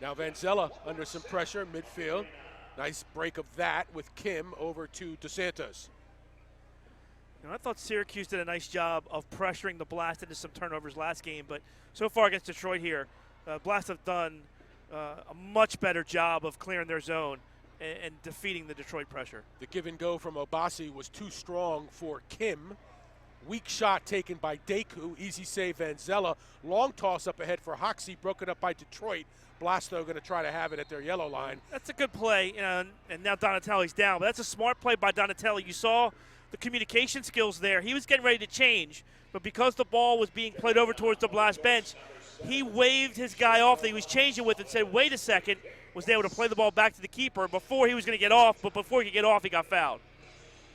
Now Vanzella under some pressure, midfield. Nice break of that with Kim over to DeSantos. I thought Syracuse did a nice job of pressuring the Blast into some turnovers last game, but so far against Detroit here, Blast have done a much better job of clearing their zone and defeating the Detroit pressure. The give and go from Obasi was too strong for Kim. Weak shot taken by Deku, easy save Vanzella. Long toss up ahead for Hoxie, broken up by Detroit. Blast, though, going to try to have it at their yellow line. That's a good play, and now Donatelli's down, but that's a smart play by Donatelli. You saw the communication skills there. He was getting ready to change, but because the ball was being played over towards the Blast bench, he waved his guy off that he was changing with and said, wait a second, was able to play the ball back to the keeper before he was going to get off, but before he could get off, he got fouled.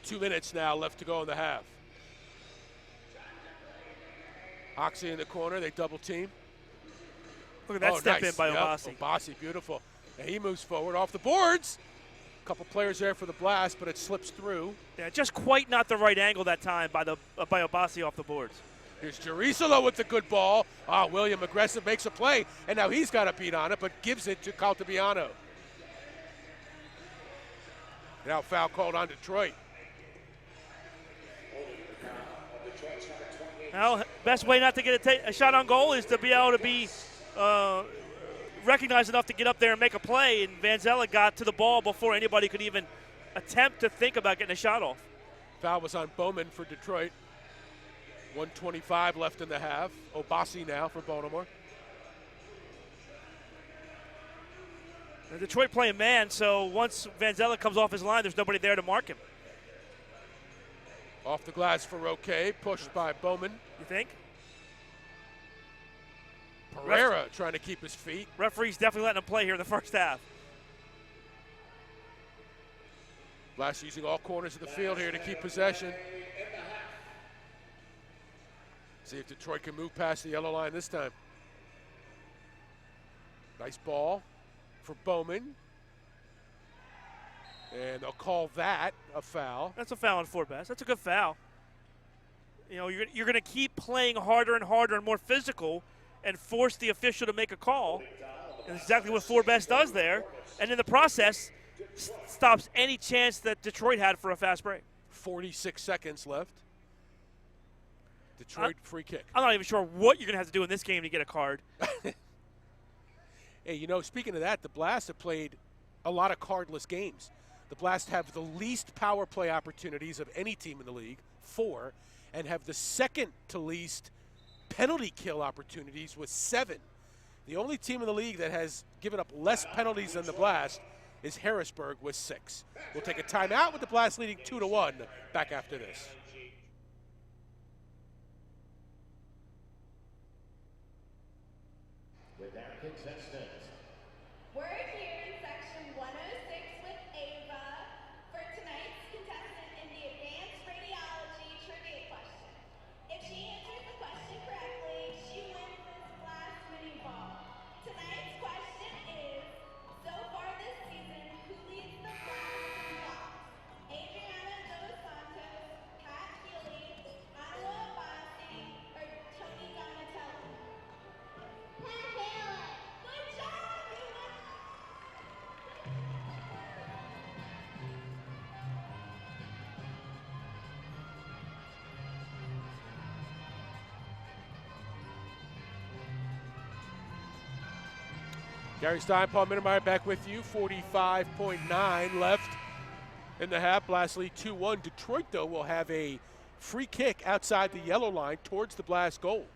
2 minutes now left to go in the half. Oxy in the corner, they double team. Look at that step nice. in by Obasi. Obasi, beautiful. And he moves forward off the boards. A couple players there for the Blast, but it slips through. Yeah, just quite not the right angle that time by Obasi off the boards. Here's Jerisolo with the good ball. William aggressive, makes a play, and now he's got a beat on it, but gives it to Caltabiano. Now foul called on Detroit. Well, best way not to get a shot on goal is to be able to be recognized enough to get up there and make a play, and Vanzella got to the ball before anybody could even attempt to think about getting a shot off. Foul was on Bowman for Detroit. 1:25 left in the half. Obasi now for Baltimore. And Detroit playing man, so once Vanzella comes off his line, there's nobody there to mark him. Off the glass for Roque, pushed by Bowman. You think? Pereira trying to keep his feet. Referee's definitely letting him play here in the first half. Blast using all corners of the field here to keep possession. See if Detroit can move past the yellow line this time. Nice ball for Bowman. And they'll call that a foul. That's a foul on Forbes. That's a good foul. You're going to keep playing harder and harder and more physical and force the official to make a call. And that's exactly what Forbes does there. And in the process, stops any chance that Detroit had for a fast break. 46 seconds left. Detroit free kick. I'm not even sure what you're going to have to do in this game to get a card. Hey, speaking of that, the Blast have played a lot of cardless games. The Blast have the least power play opportunities of any team in the league, 4, and have the second to least penalty kill opportunities with 7. The only team in the league that has given up less penalties than the Blast is Harrisburg with 6. We'll take a timeout with the Blast leading 2-1. Back after this. With our contestants. We're here in section 106 with Ava for tonight's contestant in the advanced radiology trivia question. If she answers the question correctly, she wins this Blast mini ball. Tonight's question is, so far this season, who leads the Blast in blocks? Gary Stein, Paul Mittermeier back with you. 45.9 left in the half. Blast lead 2-1. Detroit, though, will have a free kick outside the yellow line towards the Blast goal.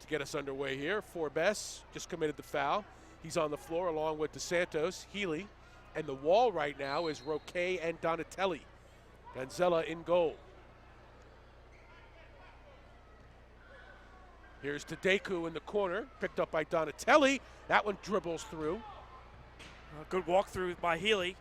To get us underway here, Forbes just committed the foul. He's on the floor along with DeSantos, Healy, and the wall right now is Roque and Donatelli. Danzella in goal. Here's Tadeko in the corner, picked up by Donatelli. That one dribbles through. A good walkthrough by Healy.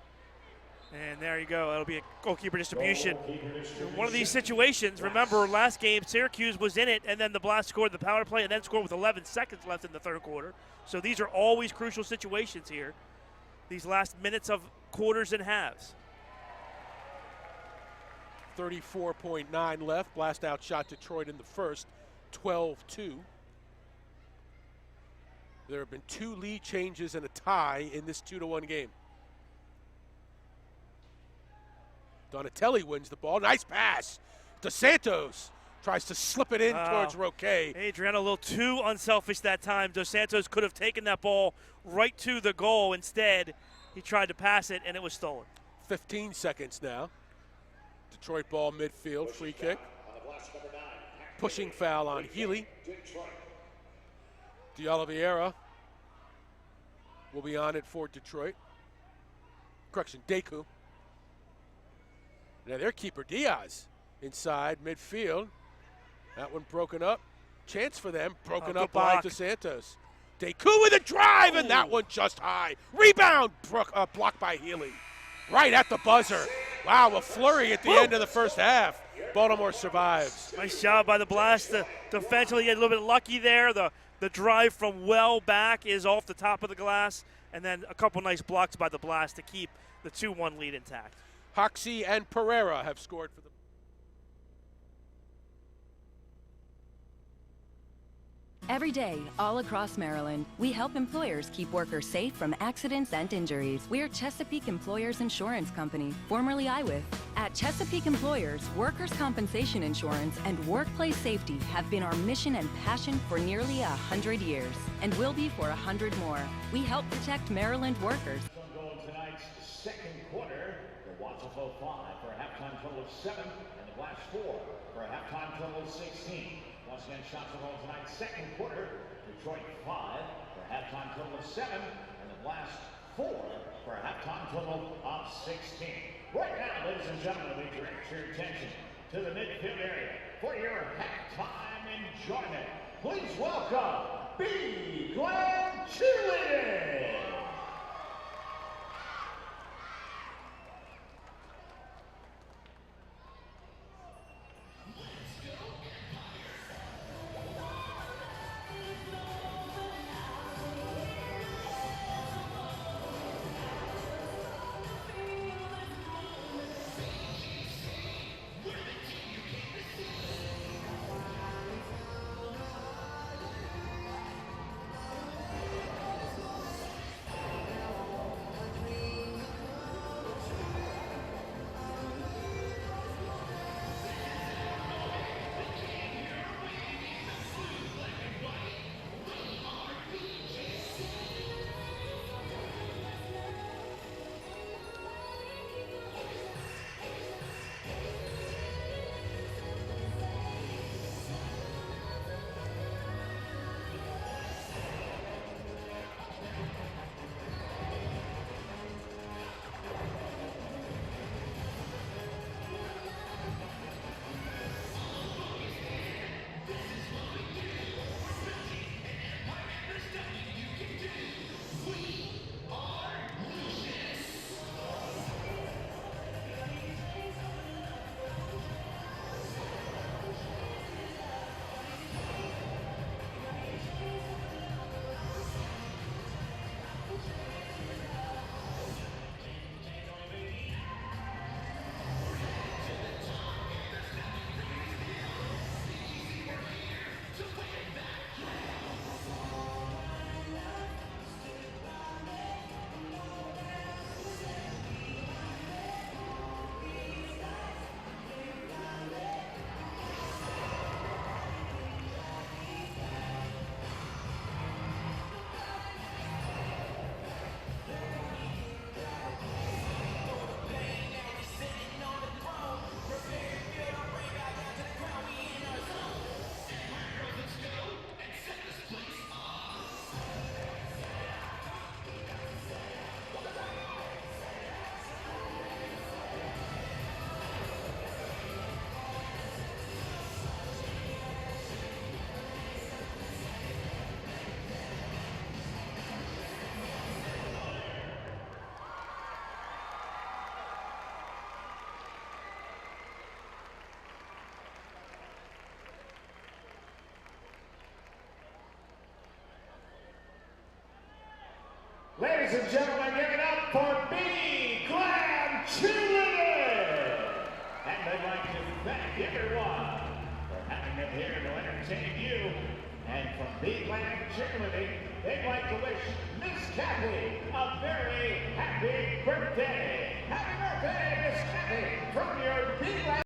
And there you go. That'll be a goalkeeper distribution. In one of these situations, remember last game, Syracuse was in it, and then the Blast scored the power play and then scored with 11 seconds left in the third quarter. So these are always crucial situations here, these last minutes of quarters and halves. 34.9 left. Blast outshot Detroit in the first, 12-2. There have been 2 lead changes and a tie in this 2-1 game. Donatelli wins the ball. Nice pass. DeSantos tries to slip it in towards Roque. Adriano a little too unselfish that time. Dos Santos could have taken that ball right to the goal. Instead, he tried to pass it, and it was stolen. 15 seconds now. Detroit ball midfield, free kick. Pushing foul on Healy. De Oliveira will be on it for Detroit. Correction, Deku. Now their keeper Diaz inside midfield. That one broken up. Chance for them, broken up by DeSantos. Deku with a drive, and that one just high. Rebound, blocked by Healy. Right at the buzzer. Wow, a flurry at the end of the first half. Baltimore survives. Nice job by the Blast. Defensively, a little bit lucky there. The drive from well back is off the top of the glass, and then a couple nice blocks by the Blast to keep the 2-1 lead intact. Hoxie and Pereira have scored for the. Every day, all across Maryland, we help employers keep workers safe from accidents and injuries. We're Chesapeake Employers Insurance Company, formerly IWIF. At Chesapeake Employers, workers' compensation insurance and workplace safety have been our mission and passion for nearly 100 years, and will be for 100 more. We help protect Maryland workers. Goal in tonight's second quarter. The Waza Flo 5 for a halftime total of 7, and the Blast 4 for a halftime total of 16. Once again, shots on goal tonight's second quarter. Detroit 5 for a halftime total of 7, and the Blast 4 for a halftime total of 16. Right now, ladies and gentlemen, we direct your attention to the midfield area for your halftime enjoyment. Please welcome Be Glad Cheerleading! Ladies and gentlemen, give it up for B Glam Cheerleading! And they'd like to thank everyone for having them here to entertain you. And from B Glam Cheerleading, they'd like to wish Miss Kathy a very happy birthday. Happy birthday, Miss Kathy, from your B Glam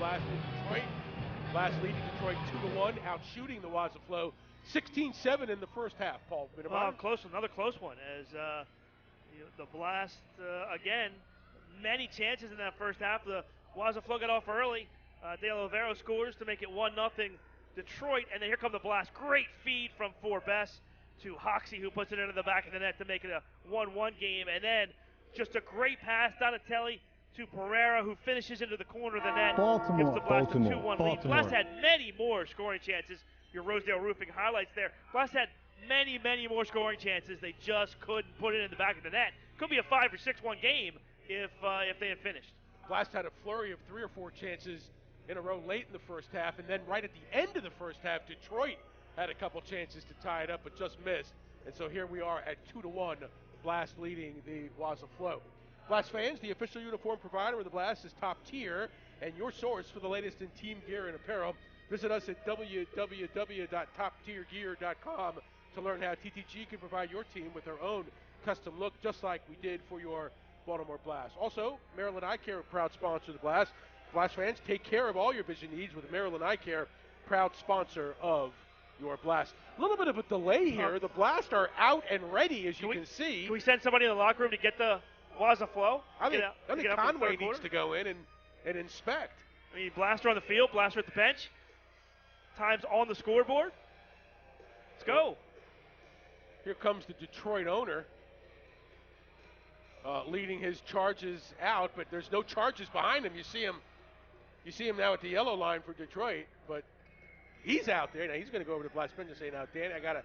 Blast in Detroit. Blast leading Detroit 2-1, out shooting the Waza Flo 16-7 in the first half, Paul. Another close one as the Blast, again, many chances in that first half. The Waza Flo got off early. De Olivero scores to make it 1-0 Detroit, and then here come the Blast. Great feed from Forbes to Hoxie, who puts it into the back of the net to make it a 1-1 game, and then just a great pass, Donatelli to Pereira, who finishes into the corner of the net. Baltimore. Gives the Blast a 2-1 lead. Baltimore. Blast had many more scoring chances. Your Rosedale Roofing highlights there. Blast had many, many more scoring chances. They just couldn't put it in the back of the net. Could be a 5 or 6-1 game if they had finished. Blast had a flurry of 3 or 4 chances in a row late in the first half, and then right at the end of the first half, Detroit had a couple chances to tie it up, but just missed. And so here we are at 2-1, Blast leading the Waza Flo. Blast fans, the official uniform provider of the Blast is Top Tier, and your source for the latest in team gear and apparel. Visit us at www.toptiergear.com to learn how TTG can provide your team with their own custom look, just like we did for your Baltimore Blast. Also, Maryland Eye Care, proud sponsor of the Blast. Blast fans, take care of all your vision needs with Maryland Eye Care, proud sponsor of your Blast. A little bit of a delay here. The Blast are out and ready, as you can see. Can we send somebody in the locker room to get the Waza Flo? I think Conway needs to go in and inspect. I mean, Blaster on the field, Blaster at the bench. Times on the scoreboard. Let's go. Here comes the Detroit owner leading his charges out, but there's no charges behind him. You see him now at the yellow line for Detroit, but he's out there. Now he's going to go over to Blast bench and say, "Now, Danny, I gotta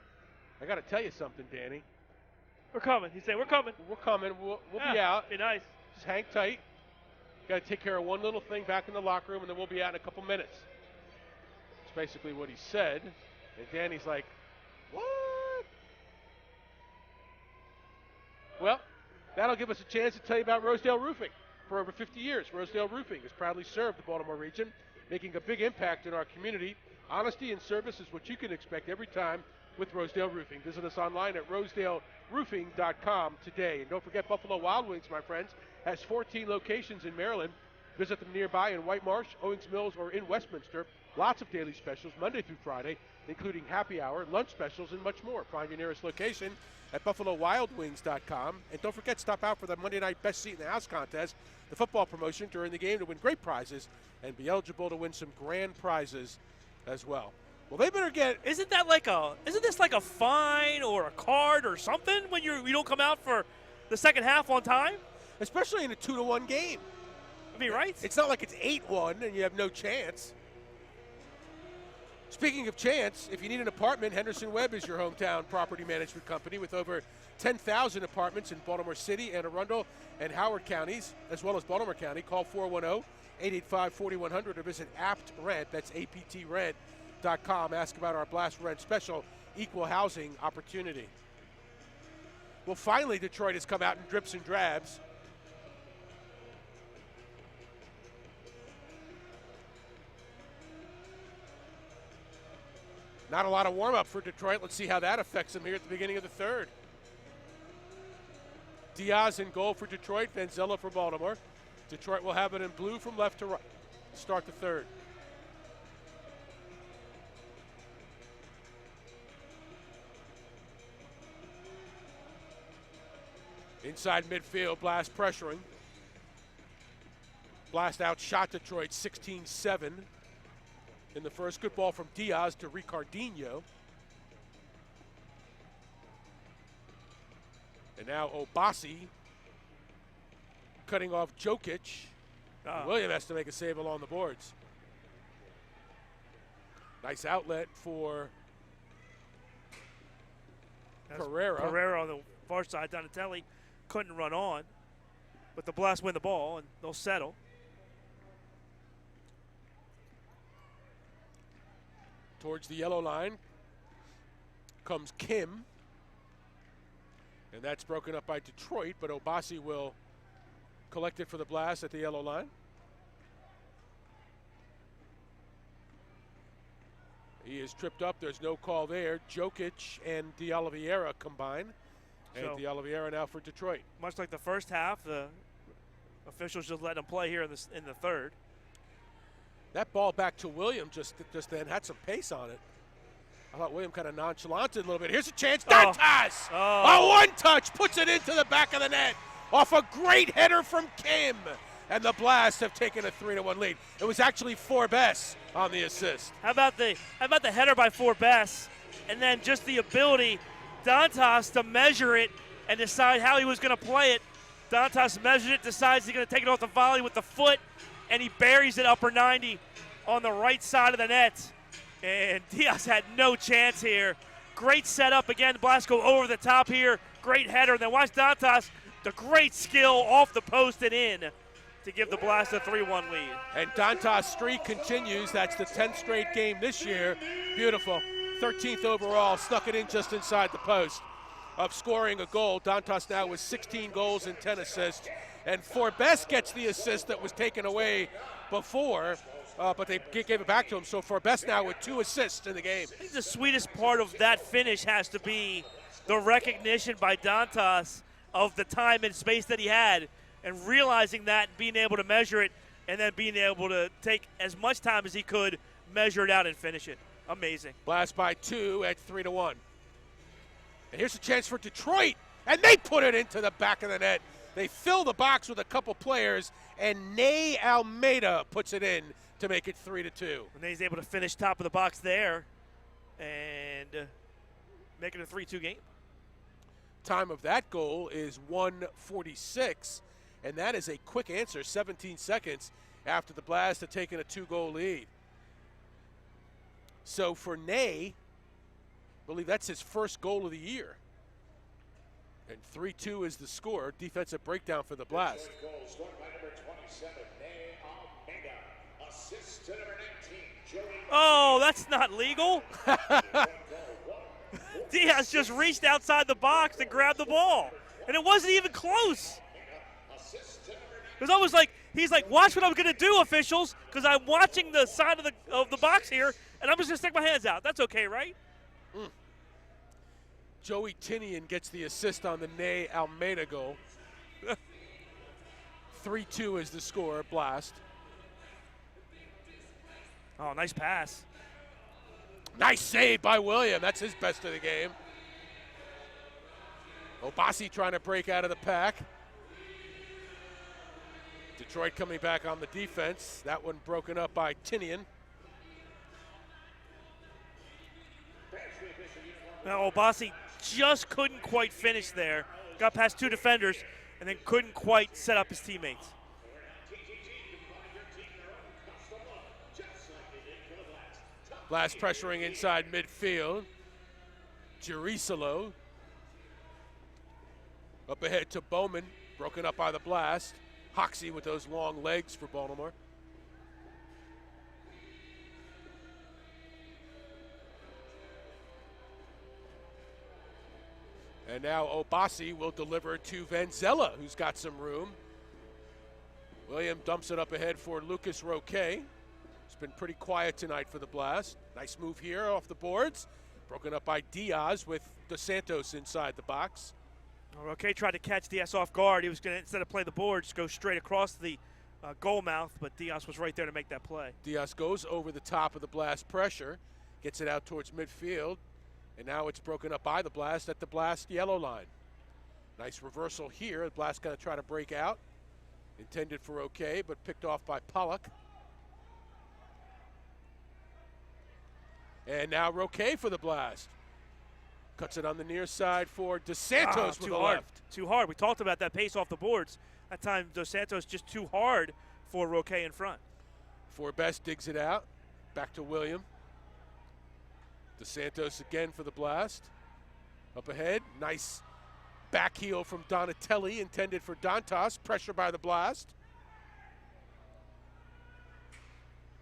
tell you something, Danny. We're coming." He's saying, "We're coming. We're coming. We'll be out. Be nice. Just hang tight. Got to take care of one little thing back in the locker room, and then we'll be out in a couple minutes." That's basically what he said. And Danny's like, "What?" Well, that'll give us a chance to tell you about Rosedale Roofing. For over 50 years, Rosedale Roofing has proudly served the Baltimore region, making a big impact in our community. Honesty and service is what you can expect every time with Rosedale Roofing. Visit us online at rosedaleroofing.com today. And don't forget, Buffalo Wild Wings, my friends, has 14 locations in Maryland. Visit them nearby in White Marsh, Owings Mills, or in Westminster. Lots of daily specials, Monday through Friday, including happy hour, lunch specials, and much more. Find your nearest location at buffalowildwings.com. And don't forget, stop out for the Monday night Best Seat in the House contest, the football promotion during the game, to win great prizes and be eligible to win some grand prizes as well. Well, they better get. Isn't this like a fine or a card or something when you don't come out for the second half on time? Especially in a 2-1 game. I mean, right? It's not like it's 8-1 and you have no chance. Speaking of chance, if you need an apartment, Henderson Webb is your hometown property management company with over 10,000 apartments in Baltimore City, Anne Arundel, and Howard counties, as well as Baltimore County. Call 410-885-4100 or visit Apt Rent. That's aptrent.com. Ask about our Blast Rent special equal housing opportunity. Well, finally, Detroit has come out in drips and drabs. Not a lot of warm-up for Detroit. Let's see how that affects them here at the beginning of the third. Diaz in goal for Detroit, Vanzella for Baltimore. Detroit will have it in blue from left to right. Start the third. Inside midfield, Blast pressuring. Blast outshot Detroit 16-7. In the first, good ball from Diaz to Ricardinho. And now Obasi cutting off Jokic. William has to make a save along the boards. Nice outlet for Pereira. Pereira on the far side. Donatelli couldn't run on. But the Blast win the ball, and they'll settle. Towards the yellow line comes Kim. And that's broken up by Detroit, but Obasi will collect it for the Blast at the yellow line. He is tripped up. There's no call there. Jokic and De Oliveira combine. And De Oliveira now for Detroit. Much like the first half, the officials just let them play here in the third. That ball back to William just then had some pace on it. I thought William kind of nonchalanted a little bit. Here's a chance. Dantas! A one-touch puts it into the back of the net off a great header from Kim. And the Blast have taken a 3-1 lead. It was actually Forbes on the assist. How about the header by Forbes, and then just the ability, Dantas to measure it and decide how he was going to play it. Dantas measured it, decides he's going to take it off the volley with the foot, and he buries it upper 90 on the right side of the net. And Diaz had no chance here. Great setup again. Blast go over the top here. Great header. And then watch Dantas, the great skill off the post and in to give the Blast a 3-1 lead. And Dantas' streak continues. That's the 10th straight game this year. Beautiful. 13th overall. Snuck it in just inside the post of scoring a goal. Dantas now with 16 goals and 10 assists. And Forbes gets the assist that was taken away before. But they gave it back to him. So Forbes now with 2 assists in the game. I think the sweetest part of that finish has to be the recognition by Dantas of the time and space that he had, and realizing that, and being able to measure it, and then being able to take as much time as he could, measure it out, and finish it. Amazing. Blast by 2 at 3-1. And here's a chance for Detroit, and they put it into the back of the net. They fill the box with a couple players, and Ney Almeida puts it in to make it 3-2. And then he's able to finish top of the box there and make it a 3-2 game. Time of that goal is 1:46, and that is a quick answer, 17 seconds after the Blast had taken a 2-goal lead. So for Ney, I believe that's his first goal of the year. And 3-2 is the score. Defensive breakdown for the Blast. Oh, that's not legal. Diaz just reached outside the box and grabbed the ball. And it wasn't even close. It was almost like, he's like, watch what I'm going to do, officials, because I'm watching the side of the box here, and I'm just going to stick my hands out. That's okay, right? Joey Tinian gets the assist on the Ney Almeida goal. 3-2 is the score, Blast. Oh, nice pass. Nice save by William. That's his best of the game. Obasi trying to break out of the pack. Detroit coming back on the defense. That one broken up by Tinian. Now Obasi just couldn't quite finish there. Got past 2 defenders and then couldn't quite set up his teammates. Blast pressuring inside midfield. Jerisalo up ahead to Bowman, broken up by the Blast. Hoxie with those long legs for Baltimore. And now Obasi will deliver to Vanzella, who's got some room. William dumps it up ahead for Lucas Roque. It's been pretty quiet tonight for the Blast. Nice move here off the boards. Broken up by Diaz with Dos Santos inside the box. Roque tried to catch Diaz off guard. He was going to, instead of play the boards, go straight across the goal mouth, but Diaz was right there to make that play. Diaz goes over the top of the Blast pressure, gets it out towards midfield, and now it's broken up by the Blast at the Blast yellow line. Nice reversal here. The Blast going to try to break out. Intended for Roque, but picked off by Pollock. And now Roque for the Blast. Cuts it on the near side for Dos Santos with the left. Too hard. We talked about that pace off the boards. That time, Dos Santos just too hard for Roque in front. Forbes digs it out. Back to William. Dos Santos again for the Blast. Up ahead. Nice back heel from Donatelli, intended for Dantas. Pressure by the Blast.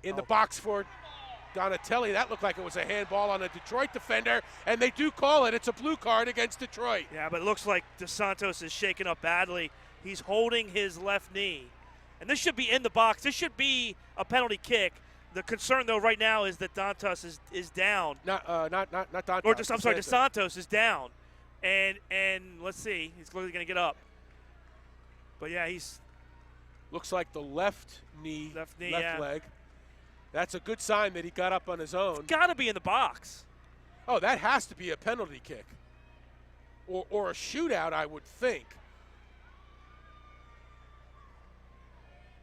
In the box for Donatelli. That looked like it was a handball on a Detroit defender, and they do call it. It's a blue card against Detroit. Yeah, but it looks like Dos Santos is shaken up badly. He's holding his left knee. And this should be in the box. This should be a penalty kick. The concern, though, right now is that Dantas is down. Not Dantas. Or I'm sorry, Dos Santos is down. And let's see. He's clearly going to get up. But, yeah, he's... Looks like the left knee, left yeah. leg. That's a good sign that he got up on his own. It's got to be in the box. Oh, that has to be a penalty kick. Or a shootout, I would think.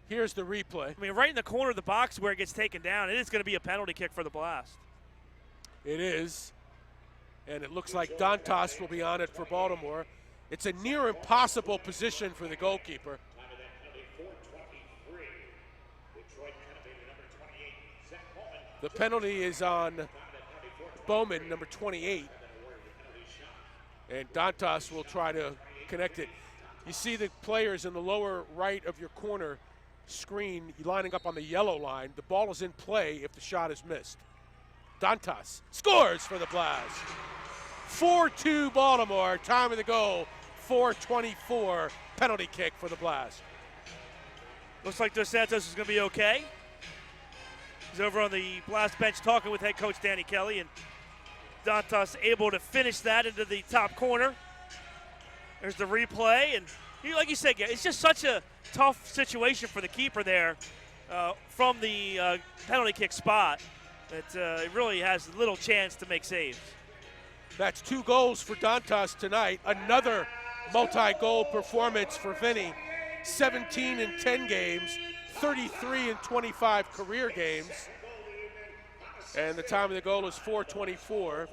Here's the replay. I mean, right in the corner of the box where it gets taken down, it is going to be a penalty kick for the Blast. It is. And it looks like Dantas will be on it for Baltimore. It's a near impossible position for the goalkeeper. The penalty is on Bowman, number 28. And Dantas will try to connect it. You see the players in the lower right of your corner screen lining up on the yellow line. The ball is in play if the shot is missed. Dantas scores for the Blast. 4-2 Baltimore, time of the goal, 4:24, penalty kick for the Blast. Looks like Dos Santos is going to be okay. He's over on the Blast bench talking with head coach Danny Kelly, and Dantas able to finish that into the top corner. There's the replay, and like you said, it's just such a tough situation for the keeper there from the penalty kick spot that it really has little chance to make saves. That's 2 goals for Dantas tonight. Another multi-goal performance for Vinny. 17 in 10 games, 33 in 25 career games. And the time of the goal is 4:24.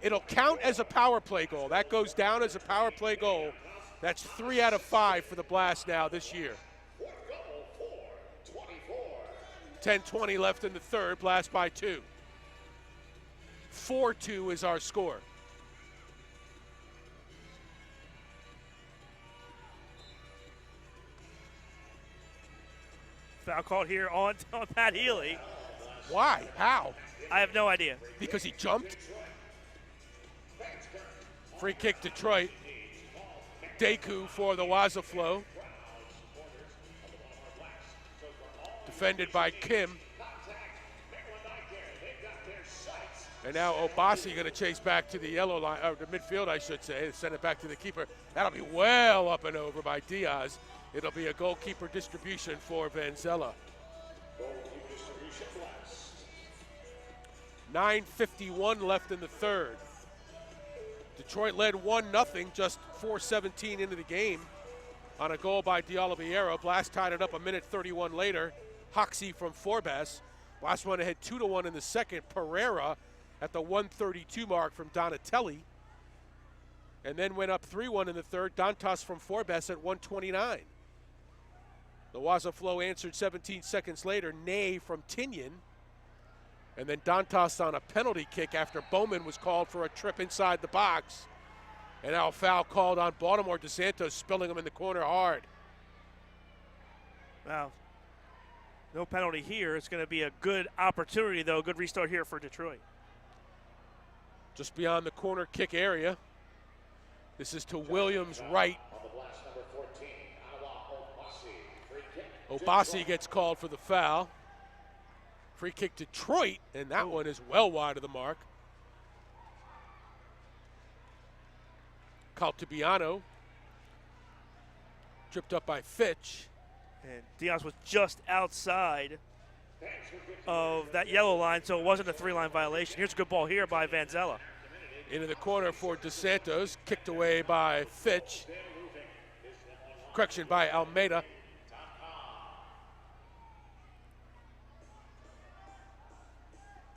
It'll count as a power play goal. That goes down as a power play goal. That's 3 out of 5 for the Blast now this year. 10:20 left in the third, Blast by 2. 4-2 is our score. Foul called here on Pat Healy. Why? How? I have no idea. Because he jumped? Free kick Detroit. Deku for the Waza Flo. Defended by Kim. And now Obasi going to chase back to the yellow line, or the midfield, I should say, and send it back to the keeper. That'll be well up and over by Diaz. It'll be a goalkeeper distribution for Vanzella. 9:51 left in the third. Detroit led 1-0, just 4:17 into the game on a goal by D'Oliveira. Blast tied it up a minute 31 later. Hoxie from Forbes. Blast went ahead 2-1 in the second. Pereira at the 1:32 mark from Donatelli. And then went up 3-1 in the third. Dantas from Forbes at 1:29. The Waza Flo answered 17 seconds later. Nay from Tinian. And then Dantas on a penalty kick after Bowman was called for a trip inside the box. And now a foul called on Baltimore. Dos Santos spilling him in the corner hard. Wow. No penalty here. It's going to be a good opportunity, though. Good restart here for Detroit. Just beyond the corner kick area. This is to Williams' right. Obasi gets called for the foul. Free kick Detroit, and that one is well wide of the mark. Caltabiano. Tripped up by Fitch. And Diaz was just outside of that yellow line, so it wasn't a 3-line violation. Here's a good ball here by Vanzella. Into the corner for Dos Santos, kicked away by Fitch. Correction by Almeida.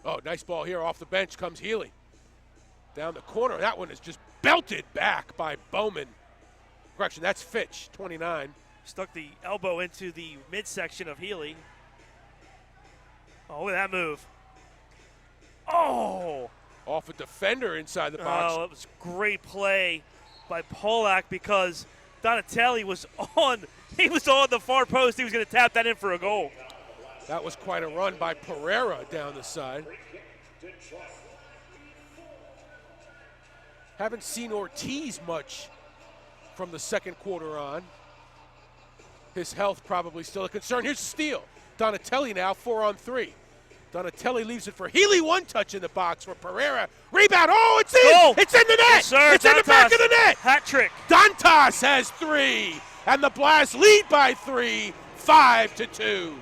Oh, nice ball here off the bench comes Healy. Down the corner, that one is just belted back by Bowman. Correction, that's Fitch, 29. Stuck the elbow into the midsection of Healy. Oh, look at that move. Oh! Off a defender inside the box. Oh, it was great play by Polak because Donatelli was on the far post. He was going to tap that in for a goal. That was quite a run by Pereira down the side. Haven't seen Ortiz much from the second quarter on. His health probably still a concern. Here's a steal. Donatelli now 4-on-3. Donatelli leaves it for Healy. One touch in the box for Pereira. Rebound. Oh, it's in. Goal. It's in the net. Yes, sir. It's in the back of the net. Hat trick. Dantas has 3. And the Blast lead by 3, 5-2.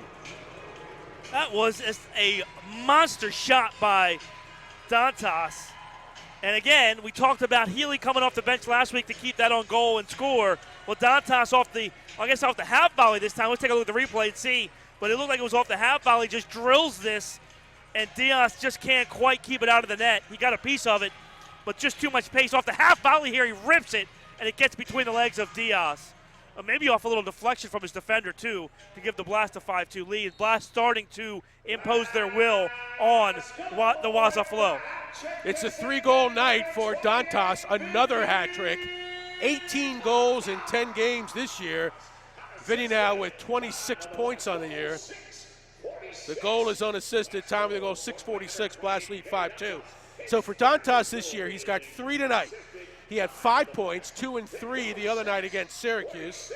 That was a monster shot by Dantas. And again, we talked about Healy coming off the bench last week to keep that on goal and score. Well, Dantas off the half volley this time. Let's take a look at the replay and see. But it looked like it was off the half volley, just drills this, and Diaz just can't quite keep it out of the net. He got a piece of it, but just too much pace. Off the half volley here, he rips it, and it gets between the legs of Diaz. Maybe off a little deflection from his defender, too, to give the Blast a 5-2 lead. Blast starting to impose their will on the Waza Flo. It's a 3-goal night for Dantas, another hat trick. 18 goals in 10 games this year. Vinny now with 26 points on the year. The goal is unassisted. Time of the goal, 6:46. Blast lead 5-2. So for Dantas this year, he's got 3 tonight. He had 5 points, 2 and 3 the other night against Syracuse.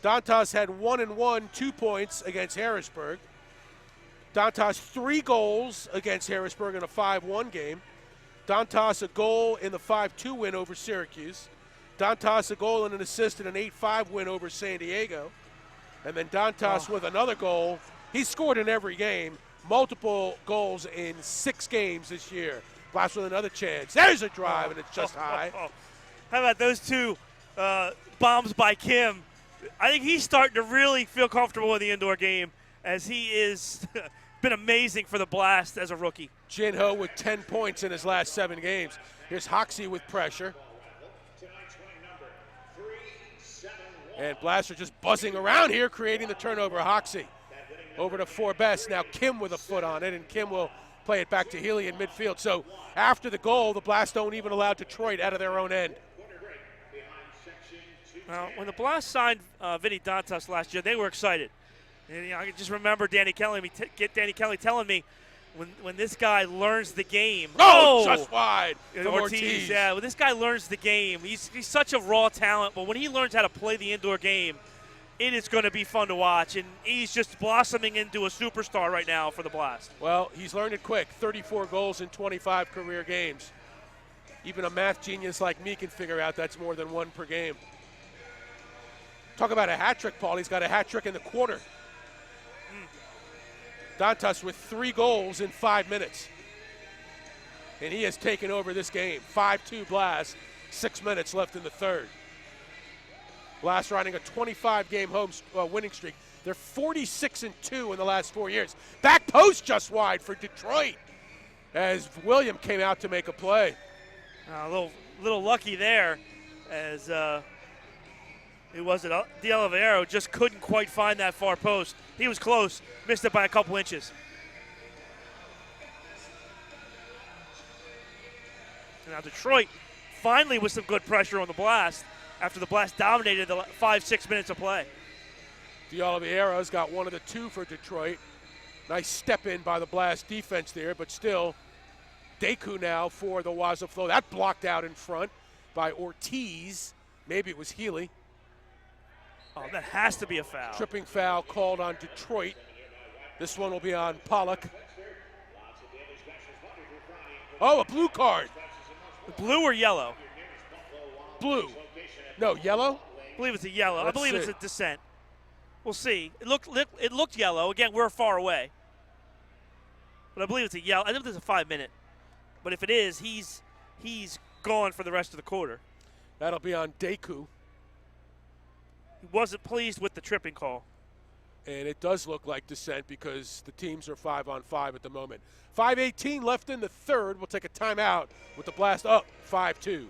Dantas had 1 and 1, 2 points against Harrisburg. Dantas 3 goals against Harrisburg in a 5-1 game. Dantas a goal in the 5-2 win over Syracuse. Dantas a goal and an assist in an 8-5 win over San Diego. And then Dantas with another goal. He's scored in every game, multiple goals in 6 games this year. Blast with another chance. There's a drive, and it's just high. How about those 2 bombs by Kim? I think he's starting to really feel comfortable in the indoor game, as he is been amazing for the Blast as a rookie. Jinho with 10 points in his last 7 games. Here's Hoxie with pressure. And Blaster just buzzing around here, creating the turnover. Hoxie over to Forbes. Now Kim with a foot on it, and Kim will play it back to Healy in midfield. So after the goal, the Blast don't even allow Detroit out of their own end. Well, when the Blast signed Vinny Dantas last year, they were excited. And, I can just remember Danny Kelly telling me, when this guy learns the game. Oh, just wide. Ortiz. Yeah, when this guy learns the game, he's such a raw talent. But when he learns how to play the indoor game, it is going to be fun to watch. And he's just blossoming into a superstar right now for the Blast. Well, he's learned it quick. 34 goals in 25 career games. Even a math genius like me can figure out that's more than 1 per game. Talk about a hat trick, Paul. He's got a hat trick in the quarter. Dantas with 3 goals in 5 minutes. And he has taken over this game. 5-2 Blast, 6 minutes left in the third. Blast riding a 25-game home winning streak. They're 46-2 in the last 4 years. Back post just wide for Detroit as William came out to make a play. A little lucky there, as it was it. De Oliveira just couldn't quite find that far post. He was close, missed it by a couple inches. And now Detroit finally with some good pressure on the Blast after the Blast dominated the 5-6 minutes of play. De Oliveira's got 1 of the 2 for Detroit. Nice step in by the Blast defense there, but still Deku now for the Waza Flo. That blocked out in front by Ortiz. Maybe it was Healy. Oh, that has to be a foul. Tripping foul called on Detroit. This one will be on Pollock. Oh, a blue card. Blue or yellow? Blue. No, yellow? I believe it's a yellow. Let's I believe see. it's a dissent. We'll see. It looked yellow. Again, we're far away. But I believe it's a yellow. I think it's a 5-minute. But if it is, he's gone for the rest of the quarter. That'll be on Deku. He wasn't pleased with the tripping call. And it does look like dissent because the teams are 5-on-5 at the moment. 5:18 left in the third. We'll take a timeout with the Blast up 5-2.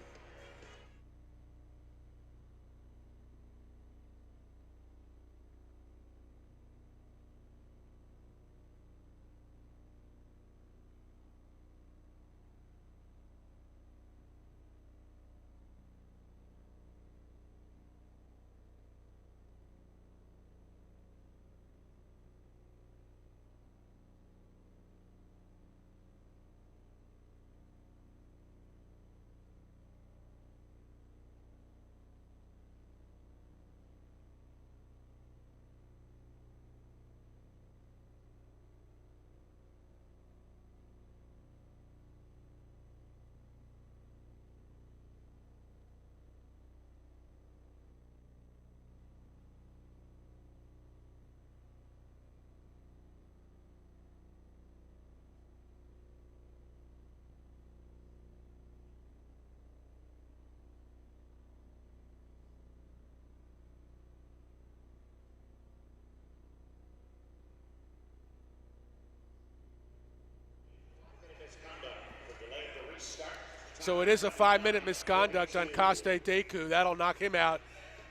So it is a 5-minute misconduct on Coste Deku. That'll knock him out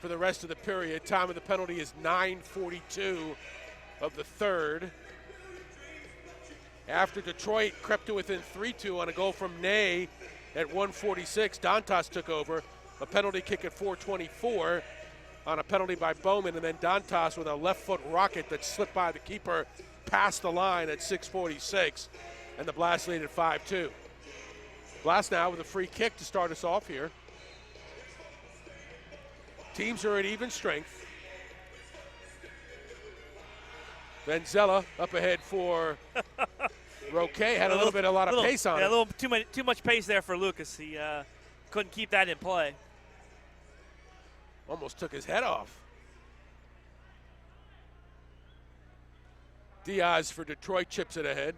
for the rest of the period. Time of the penalty is 9:42 of the third. After Detroit crept to within 3-2 on a goal from Ney at 1:46, Dantas took over. A penalty kick at 4:24 on a penalty by Bowman, and then Dantas with a left foot rocket that slipped by the keeper past the line at 6:46, and the Blast lead at 5-2. Blast now with a free kick to start us off here. Teams are at even strength. Benzella up ahead for Roque. Had a lot of pace on it. A little too much pace there for Lucas. He couldn't keep that in play. Almost took his head off. Diaz for Detroit chips it ahead.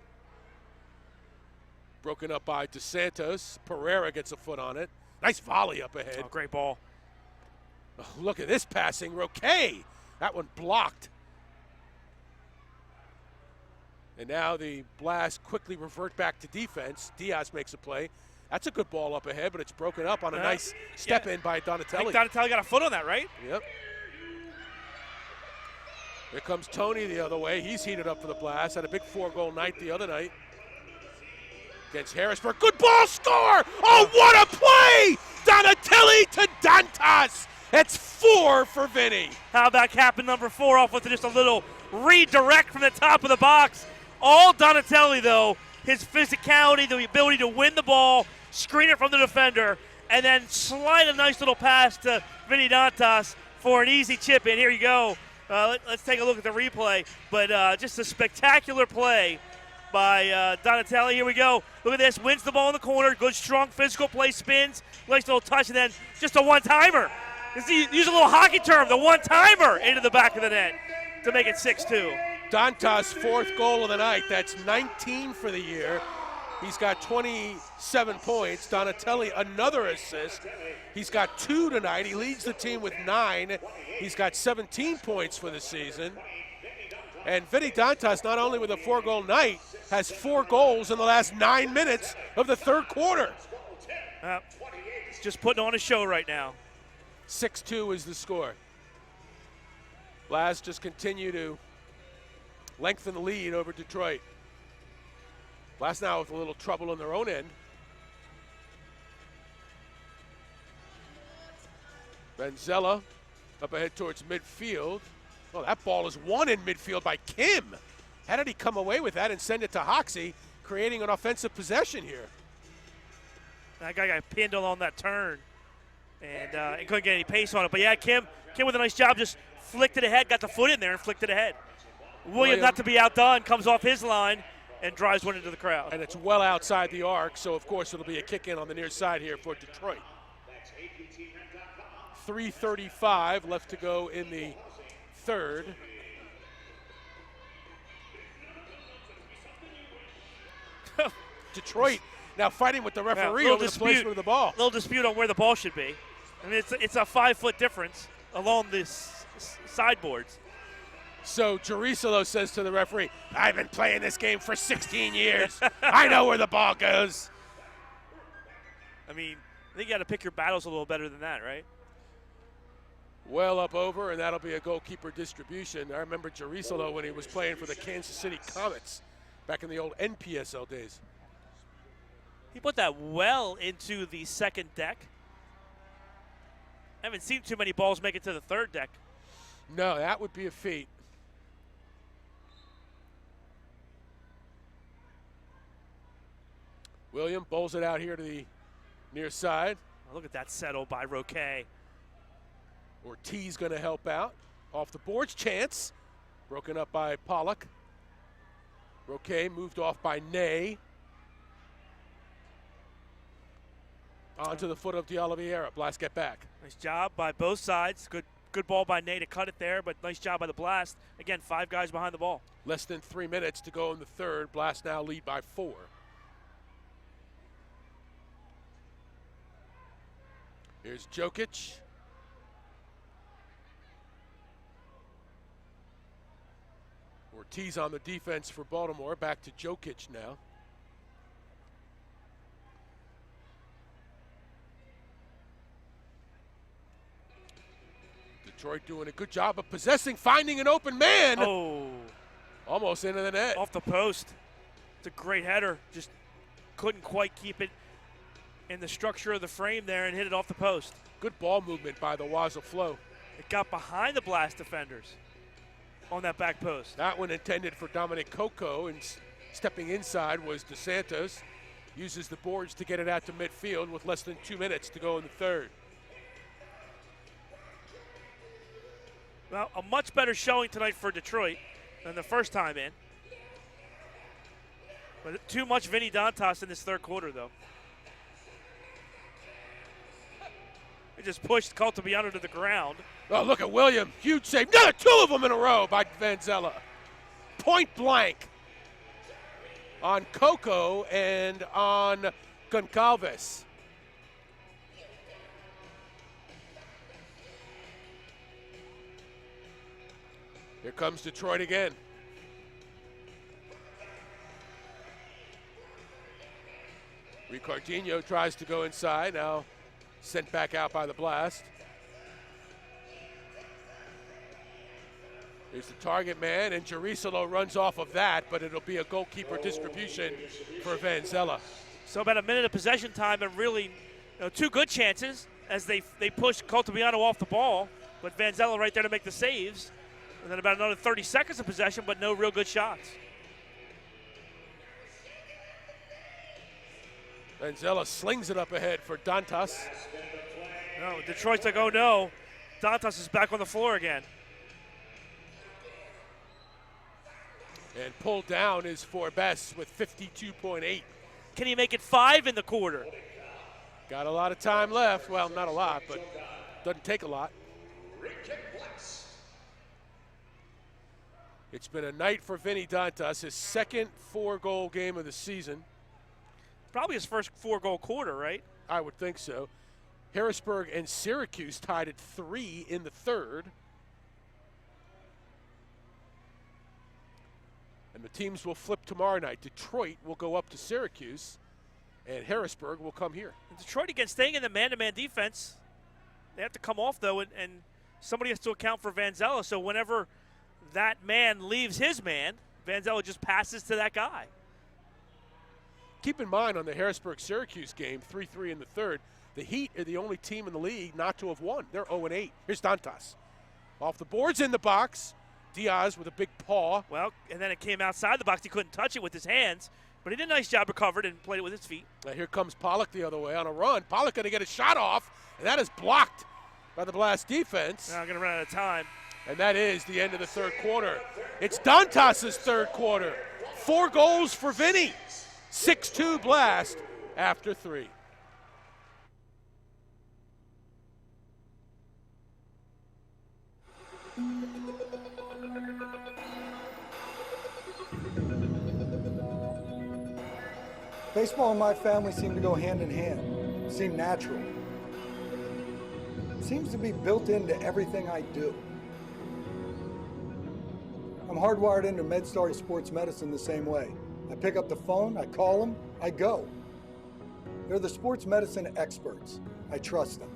Broken up by DeSantos. Pereira gets a foot on it. Nice volley up ahead. Oh, great ball. Oh, look at this passing. Roque. That one blocked. And now the Blast quickly revert back to defense. Diaz makes a play. That's a good ball up ahead, but it's broken up on a nice step in by Donatelli. I think Donatelli got a foot on that, right? Yep. Here comes Tony the other way. He's heated up for the Blast. Had a big 4-goal night the other night against Harrisburg. Good ball, score! Oh, what a play! Donatelli to Dantas. It's 4 for Vinny. How about capping number 4 off with just a little redirect from the top of the box? All Donatelli, though, his physicality, the ability to win the ball, screen it from the defender, and then slide a nice little pass to Vinny Dantas for an easy chip in. Here you go. Let's take a look at the replay. But just a spectacular play by Donatelli. Here we go. Look at this. Wins the ball in the corner. Good, strong physical play, spins. Nice little touch, and then just a one-timer. Use a little hockey term, the one-timer into the back of the net to make it 6-2. Dantas' 4th goal of the night. That's 19 for the year. He's got 27 points. Donatelli, another assist. He's got 2 tonight. He leads the team with 9. He's got 17 points for the season. And Vinny Dantas, not only with a 4-goal night, has 4 goals in the last 9 minutes of the third quarter. Just putting on a show right now. 6-2 is the score. Blast just continue to lengthen the lead over Detroit. Blast now with a little trouble on their own end. Benzella up ahead towards midfield. Oh, that ball is won in midfield by Kim. How did he come away with that and send it to Hoxie, creating an offensive possession here? That guy got pinned on that turn and couldn't get any pace on it. But yeah, Kim with a nice job, just flicked it ahead, got the foot in there and flicked it ahead. William, not to be outdone, comes off his line and drives one into the crowd. And it's well outside the arc, so of course it'll be a kick in on the near side here for Detroit. 3:35 left to go in the third. Detroit now fighting with the referee over the placement of the ball. Little dispute on where the ball should be. I mean, it's a 5-foot difference along this sideboards. So Jerusalem says to the referee, I've been playing this game for 16 years. I know where the ball goes. I mean, I think you got to pick your battles a little better than that, right? Well up over, and that'll be a goalkeeper distribution. I remember Jerusalem when he was playing for the Kansas City Comets back in the old NPSL days. He put that well into the second deck. I haven't seen too many balls make it to the third deck. No, that would be a feat. William bowls it out here to the near side. Oh, look at that settle by Roque. Ortiz going to help out. Off the boards, chance. Broken up by Pollock. Roque moved off by Ney. Onto the foot of De Oliveira. Blast get back. Nice job by both sides. Good ball by Ney to cut it there, but nice job by the Blast. Again, 5 guys behind the ball. Less than 3 minutes to go in the third. Blast now lead by 4. Here's Jokic. Ortiz on the defense for Baltimore. Back to Jokic now. Detroit doing a good job of possessing, finding an open man. Oh, Almost into the net. off the post. It's a great header. Just couldn't quite keep it in the structure of the frame there and hit it off the post. Good ball movement by the Waza Flo. It got behind the Blast defenders on that back post. That one intended for Dominic Coco, and stepping inside was DeSantos. Uses the boards to get it out to midfield with less than 2 minutes to go in the third. Well, a much better showing tonight for Detroit than the first time in. But too much Vinny Dantas in this third quarter, though. He just pushed Caltabiano to the ground. Oh, look at William. Huge save. Another two of them in a row by Vanzella. Point blank on Coco and on Goncalves. Here comes Detroit again. Ricardinho tries to go inside, now sent back out by the Blast. Here's the target man, and Jerisolo runs off of that, but it'll be a goalkeeper distribution for Vanzella. So about a minute of possession time, and really two good chances as they push Caltabiano off the ball, but Vanzella right there to make the saves. And then about another 30 seconds of possession, but no real good shots. Vanzella slings it up ahead for Dantas. No, Detroit's like, oh no, Dantas is back on the floor again. And pulled down is Forbes with 52.8. Can he make it 5 in the quarter? Got a lot of time left. Well, not a lot, but doesn't take a lot. It's been a night for Vinny Dantas, his second 4-goal game of the season. Probably his first 4-goal quarter, right? I would think so. Harrisburg and Syracuse tied at 3 in the third. And the teams will flip tomorrow night. Detroit will go up to Syracuse, and Harrisburg will come here. And Detroit, again, staying in the man-to-man defense. They have to come off, though, and somebody has to account for Vanzella. So whenever that man leaves his man, Vanzella just passes to that guy. Keep in mind on the Harrisburg-Syracuse game, 3-3 in the third, the Heat are the only team in the league not to have won. They're 0-8. Here's Dantas. Off the boards in the box. Diaz with a big paw. Well, and then it came outside the box. He couldn't touch it with his hands, but he did a nice job, recovered, and played it with his feet. Now here comes Pollock the other way on a run. Pollock going to get a shot off, and that is blocked by the Blast defense. Now I'm going to run out of time. And that is the end of the third quarter. It's Dantas' third quarter. 4 goals for Vinny. 6-2 Blast after 3. Baseball and my family seem to go hand in hand, seem natural. Seems to be built into everything I do. I'm hardwired into MedStar Sports Medicine the same way. I pick up the phone, I call them, I go. They're the sports medicine experts. I trust them.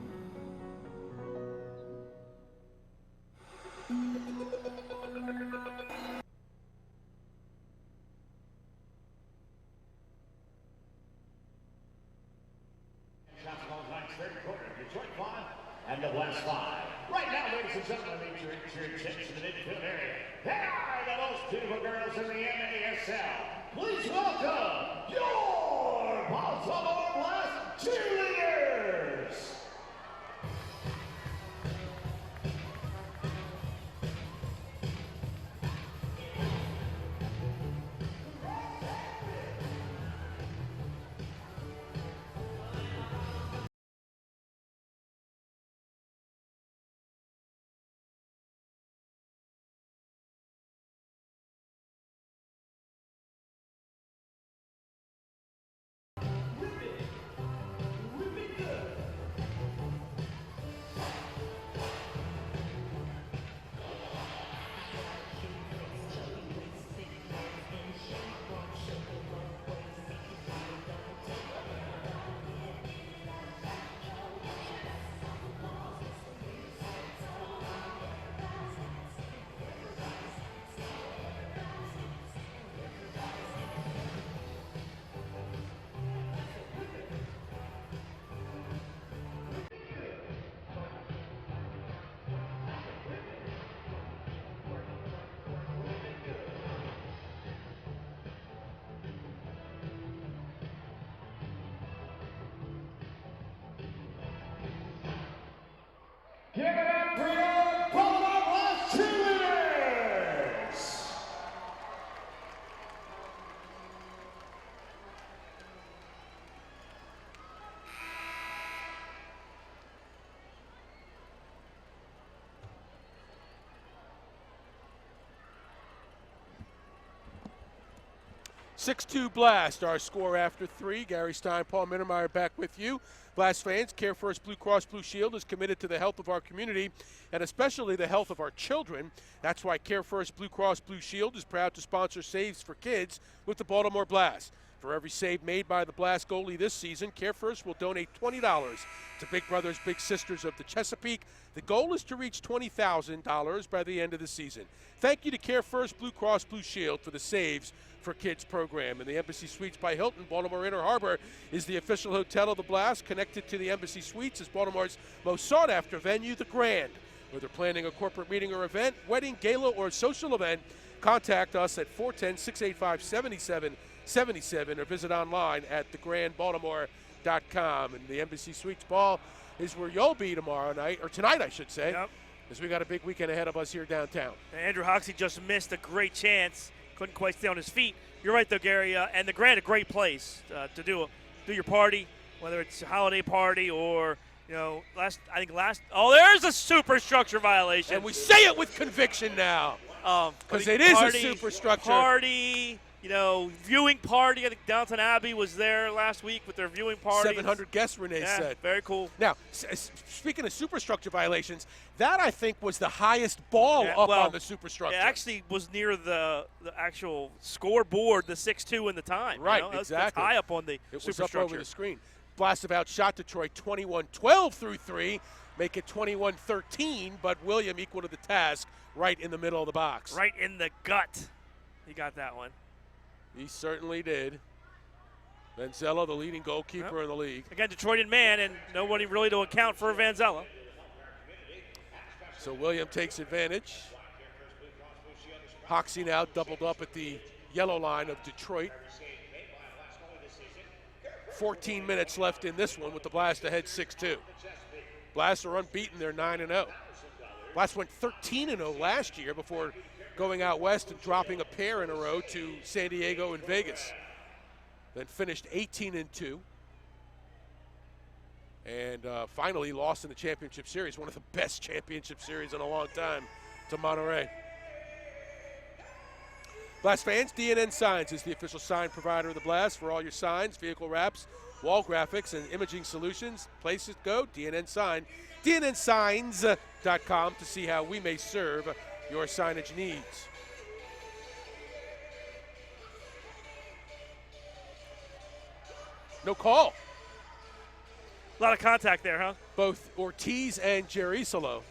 Detroit 5 and the Blast 5. Right now, ladies and gentlemen, your chips in the midfield area. They are the most beautiful girls in the NASL. Please welcome your Baltimore Blast cheerleaders. 6-2 Blast, our score after 3. Gary Stein, Paul Mittermeier back with you. Blast fans, Care First Blue Cross Blue Shield is committed to the health of our community and especially the health of our children. That's why Care First Blue Cross Blue Shield is proud to sponsor Saves for Kids with the Baltimore Blast. For every save made by the Blast goalie this season, Care First will donate $20 to Big Brothers Big Sisters of the Chesapeake. The goal is to reach $20,000 by the end of the season. Thank you to Care First Blue Cross Blue Shield for the Saves for Kids program. And the Embassy Suites by Hilton, Baltimore Inner Harbor, is the official hotel of the Blast. Connected to the Embassy Suites is Baltimore's most sought-after venue, the Grand. Whether planning a corporate meeting or event, wedding, gala, or social event, contact us at 410-685-7777 or visit online at thegrandbaltimore.com. And the Embassy Suites ball is where you'll be tomorrow night, or tonight, I should say, as we got a big weekend ahead of us here downtown. Andrew Hoxie just missed a great chance. Couldn't quite stay on his feet. You're right, though, Gary. And the Grand, a great place to do your party, whether it's a holiday party or, last. There's a superstructure violation. And we say it with conviction now. Because it is a superstructure. Party, viewing party. I think Downton Abbey was there last week with their viewing party. 700 guests, Renee said. Very cool. Now, speaking of superstructure violations, that I think was the highest ball on the superstructure. It actually was near the actual scoreboard, the 6-2 in the time. Right, That's exactly. high up on the It superstructure. was up over the screen. Blast about shot Detroit 21-12 through 3, make it 21-13, but William equal to the task right in the middle of the box. Right in the gut. He got that one. He certainly did. Vanzella, the leading goalkeeper in the league. Again, Detroit in man, and nobody really to account for Vanzella. So William takes advantage. Hoxie now doubled up at the yellow line of Detroit. 14 minutes left in this one with the Blast ahead 6-2. Blast are unbeaten. They're 9-0. Blast went 13-0 last year before going out west and dropping a pair in a row to San Diego and Vegas. Then finished 18-2. And finally lost in the championship series, one of the best championship series in a long time, to Monterey. Blast fans, DNN Signs is the official sign provider of the Blast for all your signs, vehicle wraps, wall graphics, and imaging solutions. Places to go, DNN Sign. DNNsigns.com to see how we may serve your signage needs. No call. A lot of contact there, huh? Both Ortiz and Jerisolo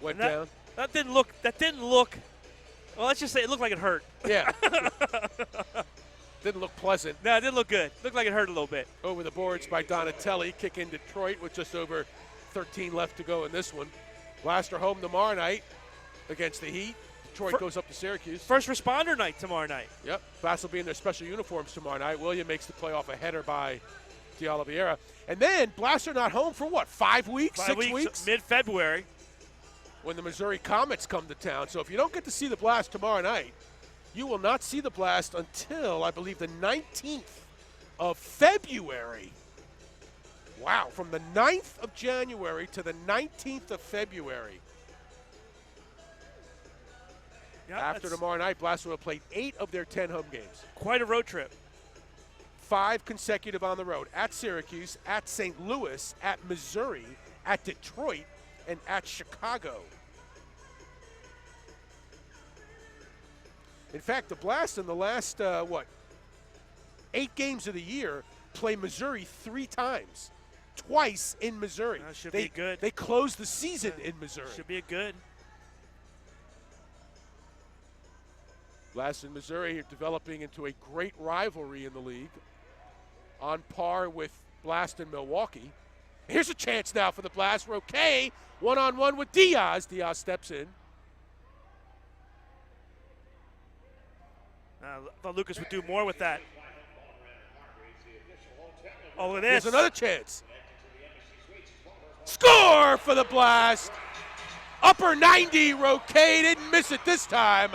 went down. That didn't look. Well, let's just say it looked like it hurt. Yeah. Didn't look pleasant. No, it didn't look good. Looked like it hurt a little bit. Over the boards by Donatelli, kick in Detroit with just over 13 left to go in this one. Blast are home tomorrow night against the Heat. Detroit goes up to Syracuse. First responder night tomorrow night. Yep. Blast will be in their special uniforms tomorrow night. William makes the play off a header by D'Oliveira. And then Blast are not home for what, 5 weeks, 6 weeks? Mid-February. When the Missouri Comets come to town. So if you don't get to see the Blast tomorrow night, you will not see the Blast until, I believe, the 19th of February. Wow, from the 9th of January to the 19th of February. Yeah, after tomorrow night, Blast will have played 8 of their 10 home games. Quite a road trip. 5 consecutive on the road. At Syracuse, at St. Louis, at Missouri, at Detroit, and at Chicago. In fact, the Blast in the last, 8 games of the year play Missouri 3 times. Twice in Missouri. Should be good. They closed the season in Missouri. Should be a good. Blast and Missouri are developing into a great rivalry in the league, on par with Blast and Milwaukee. Here's a chance now for the Blast. Roque, one-on-one with Diaz. Diaz steps in. I thought Lucas would do more with that. Oh, look at this. Here's another chance. Score for the Blast. Upper 90, Roque didn't miss it this time.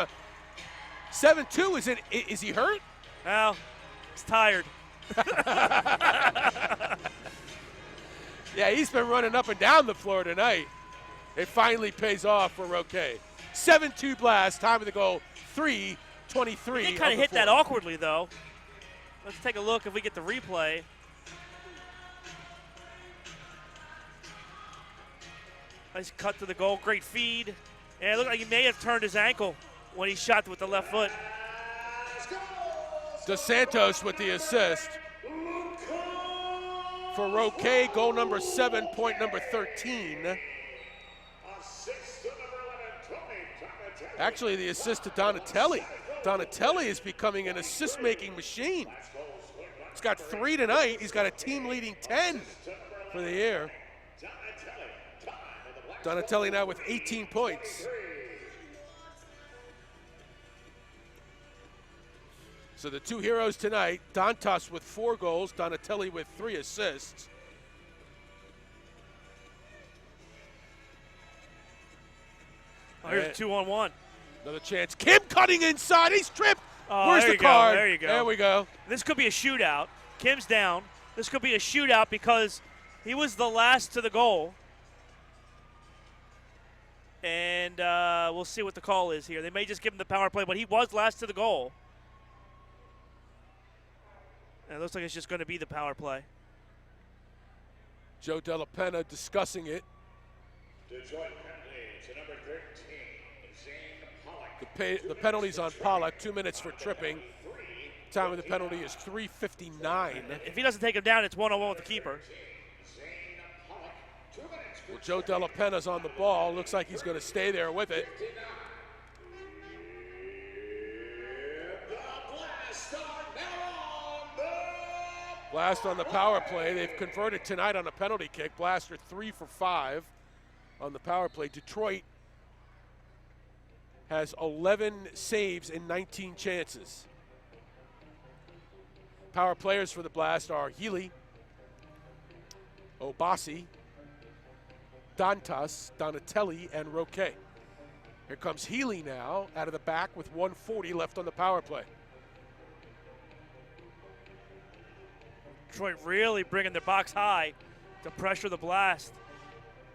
7-2, is he hurt? Well, he's tired. Yeah, he's been running up and down the floor tonight. It finally pays off for Roque. 7-2 Blast, time of the goal, 3 23. He kind of hit that awkwardly, though. Let's take a look if we get the replay. Nice cut to the goal. Great feed. And it looked like he may have turned his ankle when he shot with the left foot. Dos Santos with the assist. For Roque, goal number 7, point number 13. Actually, the assist to Donatelli. Donatelli is becoming an assist-making machine. He's got 3 tonight. He's got a team-leading 10 for the year. Donatelli now with 18 points. So the two heroes tonight, Dantas with 4 goals, Donatelli with 3 assists. Oh, here's a 2-on-1. Another chance. Kim cutting inside. He's tripped. Oh, Where's there the you card? go. There you go. There we go. This could be a shootout. Kim's down. This could be a shootout because he was the last to the goal. And we'll see what the call is here. They may just give him the power play, but he was last to the goal. And it looks like it's just going to be the power play. Joe Della Penna discussing it. Detroit penalty to number 13, Zane Pollock. The penalty's on Pollock, 2 minutes for tripping. Time of the penalty is 3:59. If he doesn't take him down, it's 1-on-1 with the keeper. Well, Joe Della Penna's on the ball. Looks like he's going to stay there with it. Blast on the power play. They've converted tonight on a penalty kick. Blaster 3 for 5 on the power play. Detroit has 11 saves in 19 chances. Power players for the Blast are Healy, Obasi, Dantas, Donatelli, and Roque. Here comes Healy now out of the back with 1:40 left on the power play. Detroit really bringing their box high to pressure the Blast.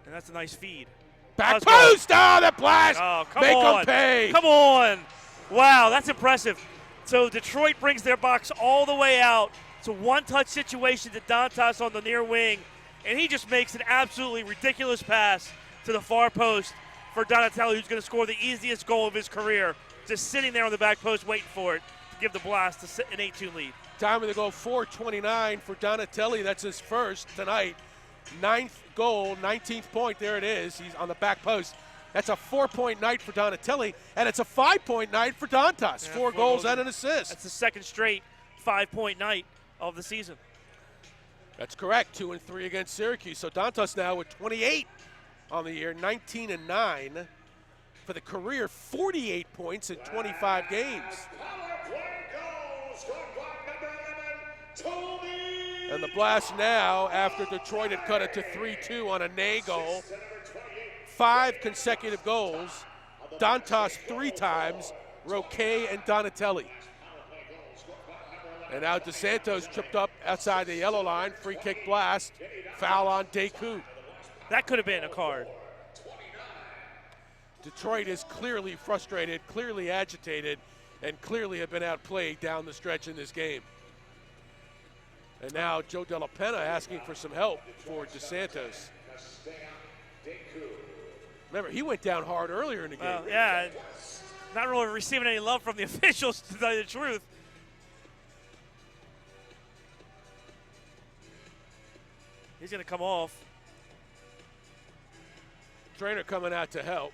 And that's a nice feed. Back post! Oh, that Blast! Oh, come Make on. them pay! Come on! Wow, that's impressive. So Detroit brings their box all the way out. It's a one-touch situation to Dantas on the near wing, and he just makes an absolutely ridiculous pass to the far post for Donatelli, who's going to score the easiest goal of his career, just sitting there on the back post waiting for it to give the Blast an 8-2 lead. Time of the goal, 4:29 for Donatelli. That's his first tonight. 9th goal, 19th point. There it is. He's on the back post. That's a 4-point night for Donatelli, and it's a 5-point night for Dantas. Yeah, 4 goals and an assist. That's the second straight 5-point night of the season. That's correct. 2 and 3 against Syracuse. So Dantas now with 28 on the year, 19 and 9 for the career, 48 points in 25 games. And the Blast now, after Detroit had cut it to 3-2 on a Ney goal, 5 consecutive goals. Dantas 3 times, Roque and Donatelli. And now Dos Santos tripped up outside the yellow line. Free kick Blast. Foul on Deku. That could have been a card. Detroit is clearly frustrated, clearly agitated, and clearly have been outplayed down the stretch in this game. And now Joe Della Penna asking for some help for Dos Santos. Remember, he went down hard earlier in the game. Well, yeah, not really receiving any love from the officials, to tell you the truth. He's going to come off. Trainer coming out to help.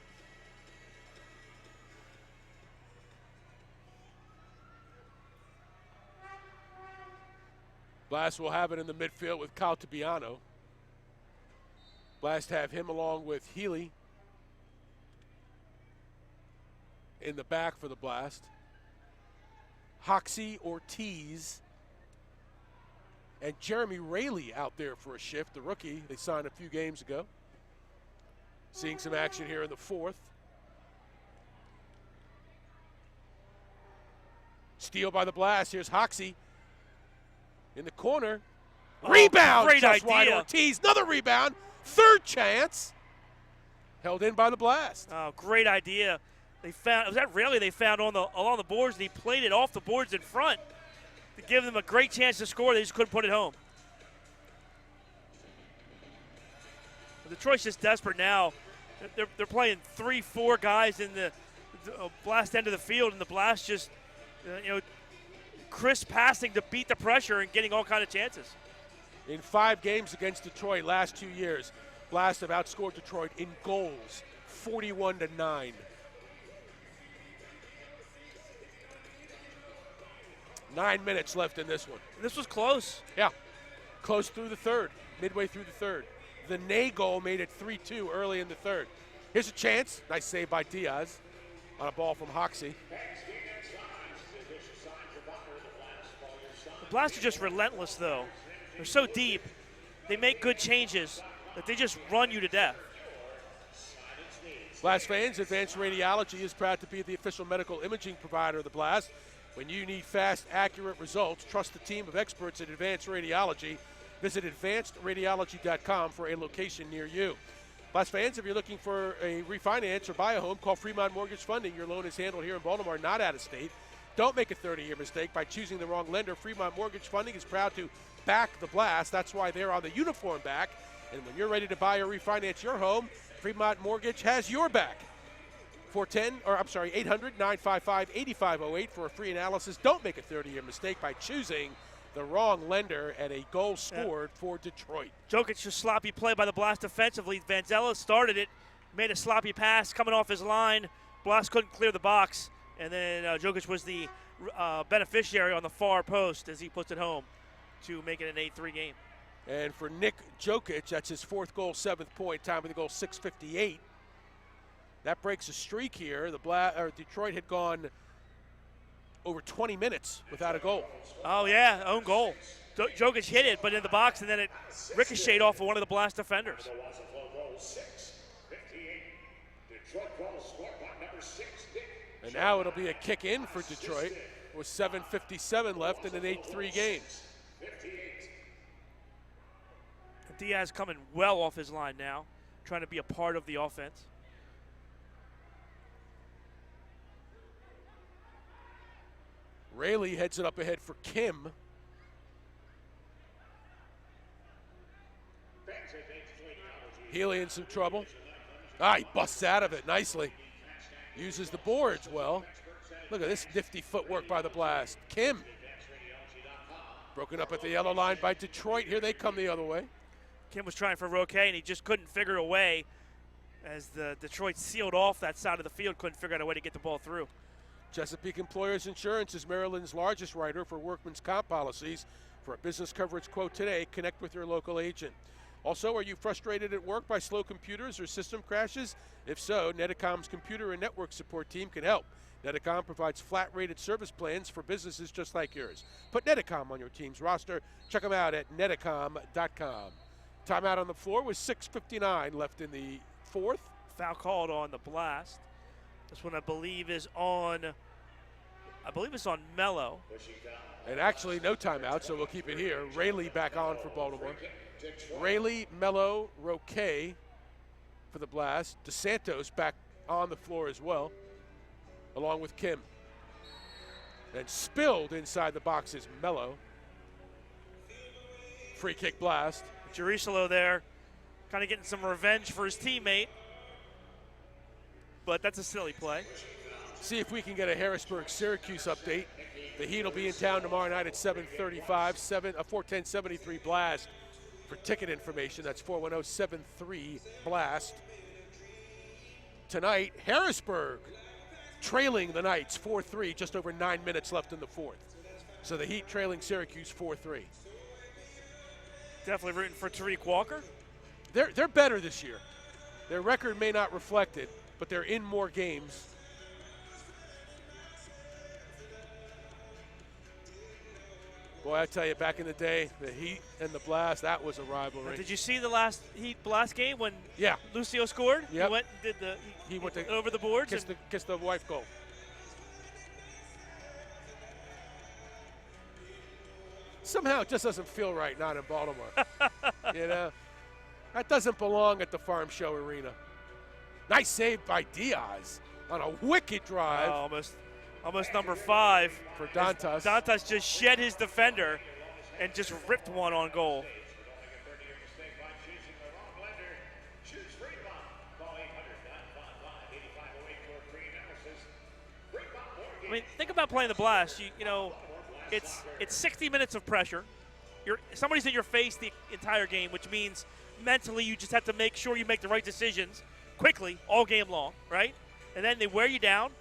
Blast will have it in the midfield with Caltabiano. Blast have him along with Healy in the back for the Blast. Hoxie, Ortiz, and Jeremy Rayleigh out there for a shift, the rookie they signed a few games ago. Seeing some action here in the 4th. Steal by the Blast. Here's Hoxie in the corner. Rebound! Great Just wide. idea. Ortiz, another rebound. 3rd chance. Held in by the Blast. Oh, great idea. they found, it was that rarely they found along the boards, and he played it off the boards in front to give them a great chance to score. They just couldn't put it home. Detroit's just desperate now. They're playing 3-4 guys in the Blast end of the field, and the Blast just, crisp passing to beat the pressure and getting all kind of chances. In 5 games against Detroit last 2 years, Blast have outscored Detroit in goals, 41-9. 9 minutes left in this one. This was close. Yeah, close through the third, midway through the third. The Ney goal made it 3-2 early in the third. Here's a chance. Nice save by Diaz on a ball from Hoxie. The Blast are just relentless, though. They're so deep. They make good changes that they just run you to death. Blast fans, Advanced Radiology is proud to be the official medical imaging provider of the Blast. When you need fast, accurate results, trust the team of experts at Advanced Radiology. Visit advancedradiology.com for a location near you. Blast fans, if you're looking for a refinance or buy a home, call Fremont Mortgage Funding. Your loan is handled here in Baltimore, not out of state. Don't make a 30-year mistake by choosing the wrong lender. Fremont Mortgage Funding is proud to back the Blast. That's why they're on the uniform back. And when you're ready to buy or refinance your home, Fremont Mortgage has your back. 800-955-8508 for a free analysis. Don't make a 30-year mistake by choosing the wrong lender and a goal scored for Detroit. Jokic, just sloppy play by the Blast defensively. Vanzella started it, made a sloppy pass coming off his line. Blast couldn't clear the box, and then Jokic was the beneficiary on the far post as he puts it home to make it an 8-3 game. And for Nick Jokic, that's his 4th goal, 7th point, time of the goal 6:58. That breaks a streak here. Detroit had gone over 20 minutes without a goal. Oh, yeah, own goal. Jokic hit it, but in the box, and then it ricocheted off of one of the Blast defenders. And now it'll be a kick in for Detroit with 7:57 left in an 8-3 game. Diaz coming well off his line now, trying to be a part of the offense. Rayleigh heads it up ahead for Kim. Healy in some trouble. He busts out of it nicely. Uses the boards well. Look at this nifty footwork by the Blast. Kim. Broken up at the yellow line by Detroit. Here they come the other way. Kim was trying for Roque, and he just couldn't figure a way as the Detroit sealed off that side of the field, couldn't figure out a way to get the ball through. Chesapeake Employers Insurance is Maryland's largest writer for workman's comp policies. For a business coverage quote today, connect with your local agent. Also, are you frustrated at work by slow computers or system crashes? If so, Netacom's computer and network support team can help. Netacom provides flat-rated service plans for businesses just like yours. Put Netacom on your team's roster. Check them out at netacom.com. Timeout on the floor with 6:59 left in the 4th. Foul called on the Blast. This one I believe is on Mellow. And actually no timeout, so we'll keep it here. Rayleigh back on for Baltimore. Rayleigh, Mellow, Roque for the Blast. DeSantos back on the floor as well, along with Kim. And spilled inside the box is Mellow. Free kick Blast. Jerusalem there, kind of getting some revenge for his teammate. But that's a silly play. See if we can get a Harrisburg-Syracuse update. The Heat will be in town tomorrow night at 7:35, 410-73 Blast. For ticket information, that's 410-73-BLAST. Tonight, Harrisburg trailing the Knights 4-3, just over 9 minutes left in the 4th. So the Heat trailing Syracuse 4-3. Definitely rooting for Tariq Walker. They're better this year. Their record may not reflect it, but they're in more games. Boy, I tell you, back in the day, the Heat and the Blast, that was a rivalry. Did you see the last Heat Blast game when yeah. Lucio scored? Yep. He went and did he went to over the boards? Kiss the wife goal. Somehow it just doesn't feel right not in Baltimore. You know? That doesn't belong at the Farm Show Arena. Nice save by Diaz. on a wicked drive. Almost number 5 for Dantas. Dantas just shed his defender and just ripped one on goal. I mean, think about playing the Blast. You know, it's 60 minutes of pressure. Somebody's in your face the entire game, which means mentally you just have to make sure you make the right decisions quickly all game long, right? And then they wear you down.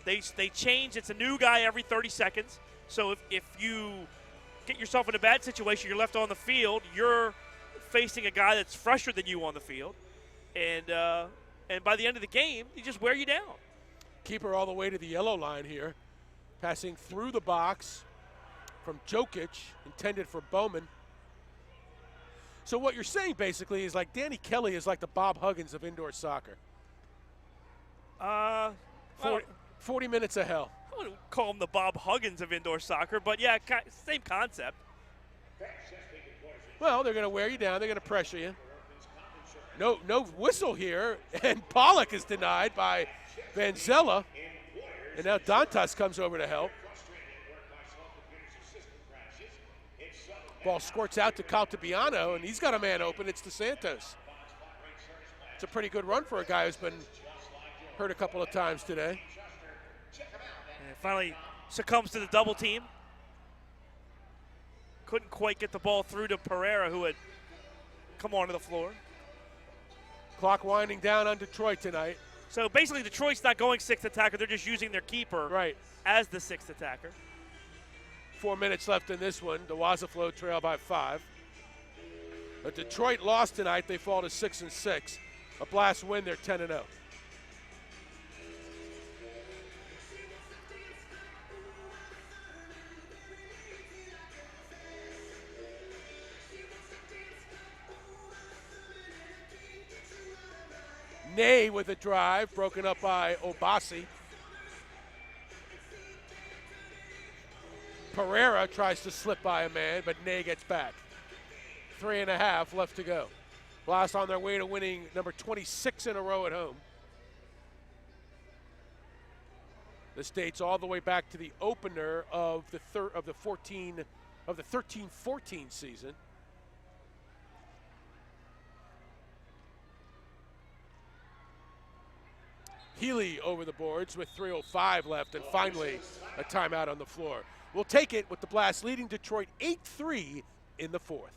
They change. It's a new guy every 30 seconds. So if you get yourself in a bad situation, you're left on the field, you're facing a guy that's fresher than you on the field. And by the end of the game, they just wear you down. Keeper all the way to the yellow line here. Passing through the box from Jokic, intended for Bowman. So what you're saying basically is like Danny Kelly is like the Bob Huggins of indoor soccer. 40 minutes of hell. I wouldn't call him the Bob Huggins of indoor soccer, but yeah, same concept. Well, they're going to wear you down. They're going to pressure you. No whistle here, and Pollock is denied by Vanzella. And now Dantas comes over to help. Ball squirts out to Caltabiano, and he's got a man open. It's DeSantos. It's a pretty good run for a guy who's been hurt a couple of times today. And finally succumbs to the double team. Couldn't quite get the ball through to Pereira, who had come onto the floor. Clock winding down on Detroit tonight. So basically Detroit's not going sixth attacker. They're just using their keeper as the sixth attacker. 4 minutes left in this one. The Waza Flo trail by 5. But Detroit lost tonight. They fall to 6-6. A Blast win, they're 10-0. Ney with a drive, broken up by Obasi. Pereira tries to slip by a man, but Ney gets back. 3.5 left to go. Blast on their way to winning number 26 in a row at home. This dates all the way back to the opener of the 13-14 season. Healy over the boards with 3:05 left, and finally a timeout on the floor. We'll take it with the Blast leading Detroit 8-3 in the fourth.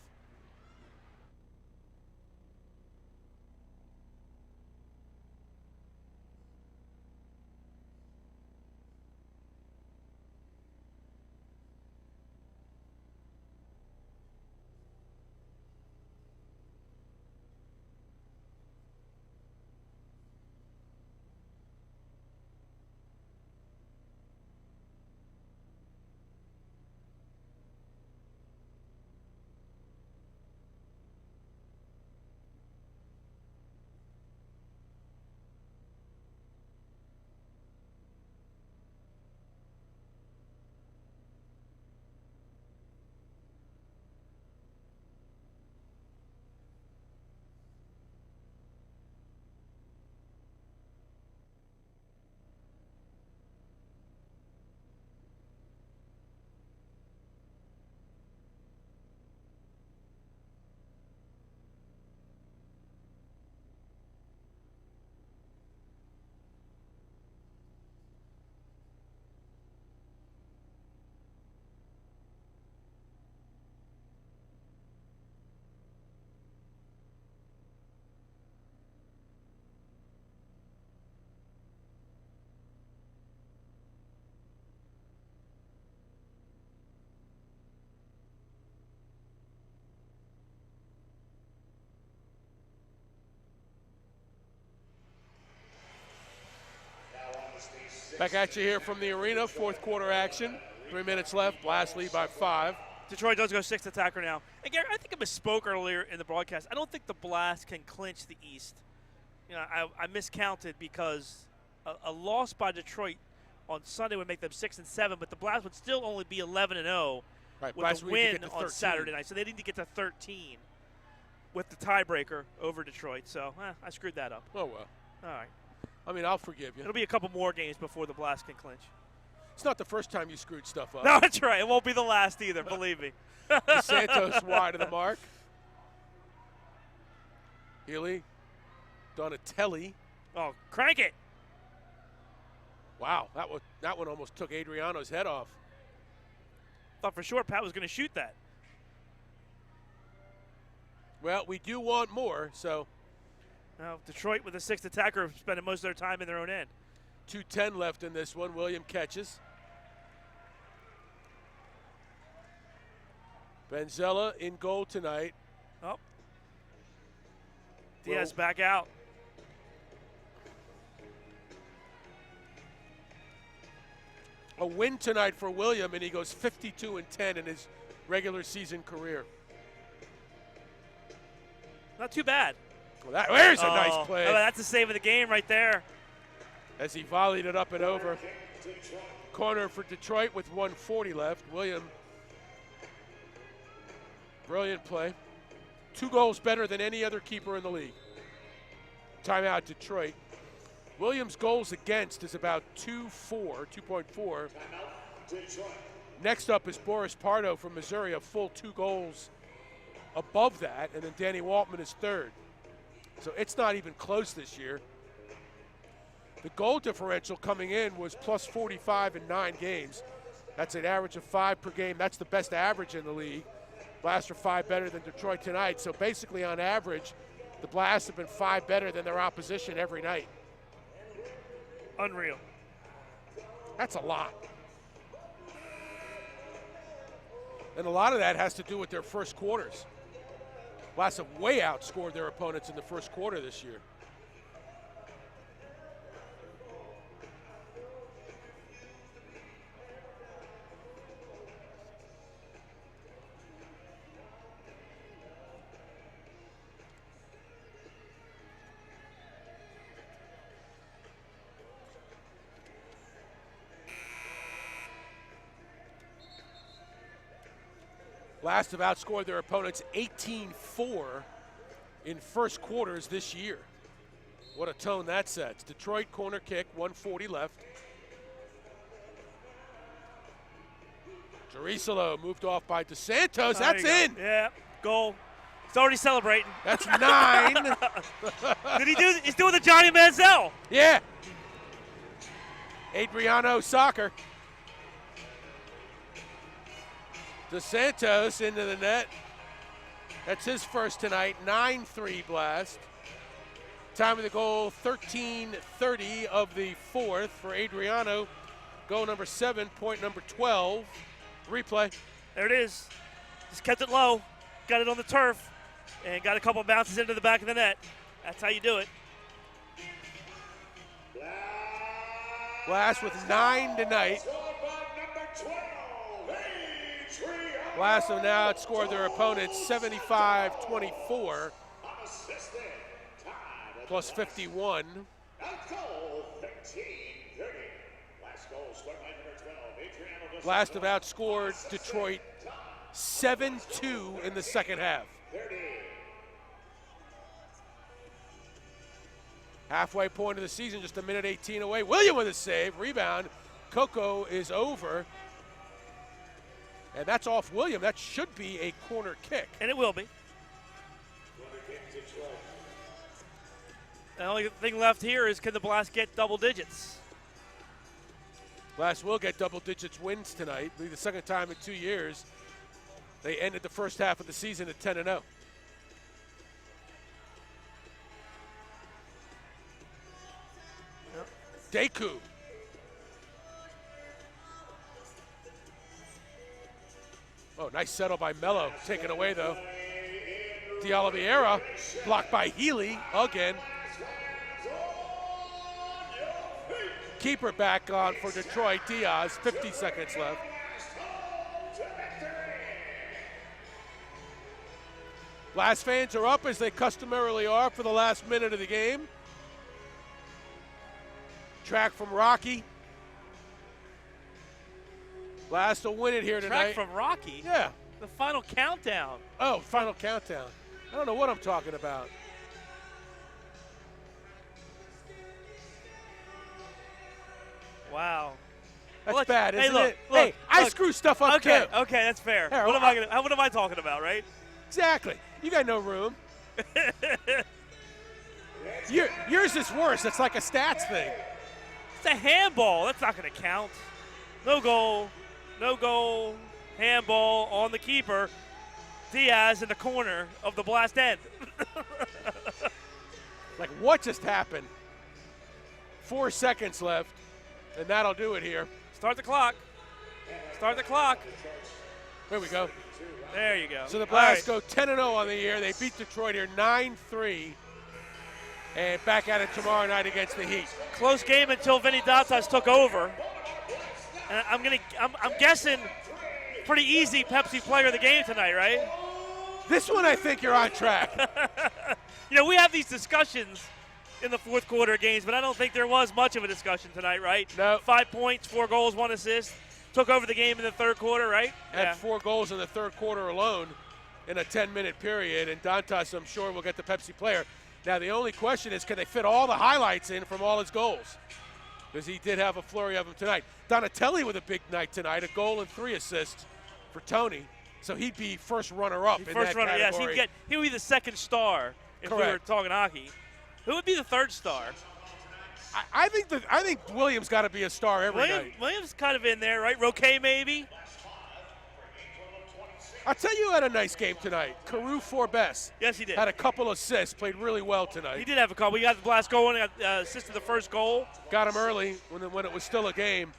Back at you here from the arena, fourth quarter action. 3 minutes left, Blast lead by 5. Detroit does go sixth attacker now. And Gary, I think I misspoke earlier in the broadcast. I don't think the Blast can clinch the East. You know, I miscounted because a loss by Detroit on Sunday would make them 6-7, but the Blast would still only be 11-0 with a win on Saturday night. So they need to get to 13 with the tiebreaker over Detroit. So I screwed that up. Oh, well. All right. I mean, I'll forgive you. It'll be a couple more games before the Blast can clinch. It's not the first time you screwed stuff up. No, that's right. It won't be the last either, believe me. Santos wide of the mark. Healy, Donatelli. Oh, crank it. Wow, that one almost took Adriano's head off. Thought for sure Pat was going to shoot that. Well, we do want more, so. Now, Detroit with a 6th attacker spending most of their time in their own end. 2:10 left in this one. William catches. Benzella in goal tonight. Oh. Diaz back out. A win tonight for William, and he goes 52-10 in his regular season career. Not too bad. Well, there's a nice play. Oh, that's the save of the game right there. As he volleyed it up and over. Corner for Detroit with 1:40 left. William, brilliant play. 2 goals better than any other keeper in the league. Timeout Detroit. Williams' goals against is about 2.4. Next up is Boris Pardo from Missouri, a full 2 goals above that, and then Danny Waltman is 3rd. So it's not even close this year. The goal differential coming in was plus 45 in 9 games. That's an average of 5 per game. That's the best average in the league. Blast are 5 better than Detroit tonight. So basically on average, the Blast have been 5 better than their opposition every night. Unreal. That's a lot. And a lot of that has to do with their first quarters. Blast have way outscored their opponents in the first quarter this year. Blast have outscored their opponents 18-4 in first quarters this year. What a tone that sets. Detroit corner kick, 1:40 left. Jerusalem moved off by DeSantos. That's in. Yeah, goal. He's already celebrating. That's 9. Did he do? He's doing the Johnny Manziel. Yeah. Adriano soccer. DeSantos into the net. That's his first tonight. 9-3 Blast. Time of the goal, 13:30 of the 4th for Adriano. Goal number 7, point number 12. Replay. There it is. Just kept it low. Got it on the turf. And got a couple bounces into the back of the net. That's how you do it. Blast with 9 tonight. Blast have now outscored their opponents 75-24, plus 51. Blast have outscored Detroit 7-2 in the second half. Halfway point of the season, just a minute 18 away. William with a save, rebound. Coco is over. And that's off William. That should be a corner kick. And it will be. The only thing left here is can the Blast get double digits? Blast will get double digits wins tonight. It'll be the second time in 2 years. They ended the first half of the season at 10-0. Deku. Oh, nice settle by Mellow. Taken away, though. De Oliveira blocked by Healy again. Keeper back on for Detroit. Diaz, 50 seconds left. Blast fans are up as they customarily are for the last minute of the game. Track from Rocky. Blast will win it here tonight. Track from Rocky? Yeah. The final countdown. Oh, final countdown. I don't know what I'm talking about. Wow. That's bad, isn't look, it? Look, hey, I look. screw stuff up Okay, too. okay, that's fair. Here, What am I talking about, right? Exactly. You got no room. Yours is worse. It's like a stats thing. It's a handball. That's not going to count. No goal. No goal. Handball on the keeper. Diaz in the corner of the Blast end. Like, what just happened? 4 seconds left, and that'll do it here. Start the clock. Start the clock. Here we go. There you go. So the Blast go 10-0 on the year. They beat Detroit here 9-3. And back at it tomorrow night against the Heat. Close game until Vinny Dantas took over. And I'm guessing pretty easy Pepsi player of the game tonight, right? This one I think you're on track. You know, we have these discussions in the fourth quarter games, but I don't think there was much of a discussion tonight, right? No. 5 points, 4 goals, 1 assist. Took over the game in the third quarter, right? Had 4 goals in the third quarter alone in a 10-minute period, and Dantas, I'm sure, will get the Pepsi player. Now, the only question is, can they fit all the highlights in from all his goals? Because he did have a flurry of them tonight. Donatelli with a big night tonight, a goal and 3 assists for Tony. So he'd be first runner-up in that category. Yes, he would be the second star if we were talking hockey. Who would be the third star? I think Williams got to be a star every night. Williams kind of in there, right? Roquet maybe. I'll tell you who had a nice game tonight. Carew Forbes. Yes, he did. Had a couple assists, played really well tonight. He did have a couple. He got the Blast going, assisted the first goal. Got him early when it was still a game.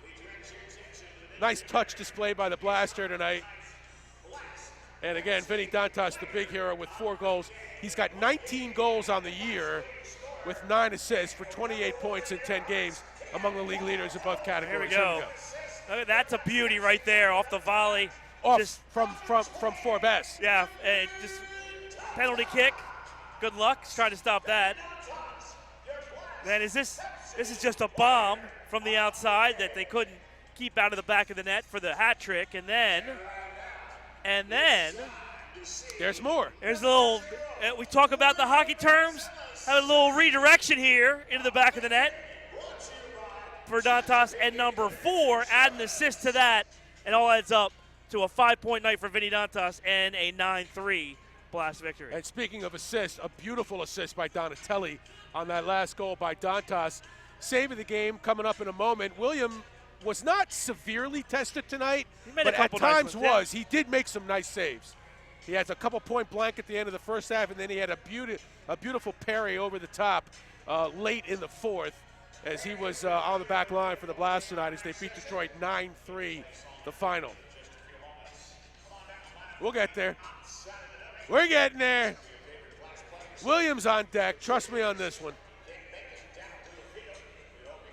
Nice touch displayed by the Blaster tonight. And again, Vinny Dantas, the big hero, with 4 goals. He's got 19 goals on the year with 9 assists for 28 points in 10 games, among the league leaders in both categories. Here we go. That's a beauty right there off the volley. From Forbes. Yeah, and just penalty kick. Good luck. He's trying to stop that. Man, this is just a bomb from the outside that they couldn't keep out of the back of the net for the hat trick, and then there's more. There's a little. We talk about the hockey terms. Have a little redirection here into the back of the net for Dantas, and number 4 add an assist to that, and all adds up to a 5-point night for Vinny Dantas and a 9-3 Blast victory. And speaking of assists, a beautiful assist by Donatelli on that last goal by Dantas. Saving the game coming up in a moment. William was not severely tested tonight, but at times was. He did make some nice saves. He has a couple point blank at the end of the first half, and then he had a beautiful parry over the top late in the fourth as he was on the back line for the Blast tonight as they beat Detroit 9-3, the final. We'll get there. We're getting there. Williams on deck. Trust me on this one.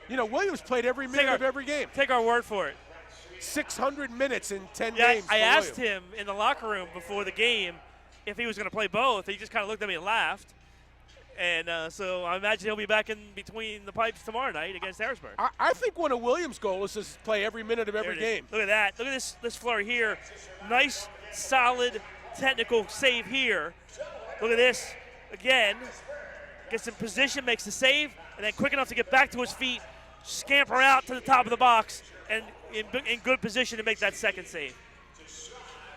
You know, Williams played every minute of every game. Take our word for it. 600 minutes in 10 games. I asked him in the locker room before the game if he was going to play both. He just kind of looked at me and laughed. And so I imagine he'll be back in between the pipes tomorrow night against Harrisburg. I think one of Williams' goals is to play every minute of every game. Look at that. Look at this flurry here. Nice, solid, technical save here. Look at this. Again, gets in position, makes the save, and then quick enough to get back to his feet, scamper out to the top of the box, and in good position to make that second save.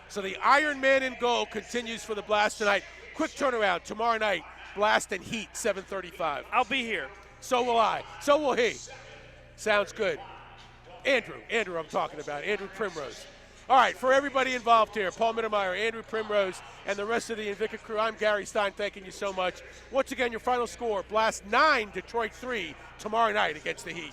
So the Iron Man in goal continues for the Blast tonight. Quick turnaround tomorrow night. Blast and Heat, 7:35. I'll be here. So will I. So will he. Sounds good. Andrew I'm talking about, Andrew Primrose. All right, for everybody involved here, Paul Mittermeier, Andrew Primrose, and the rest of the Invicta crew, I'm Gary Stein, thanking you so much. Once again, your final score, Blast 9, Detroit 3, tomorrow night against the Heat.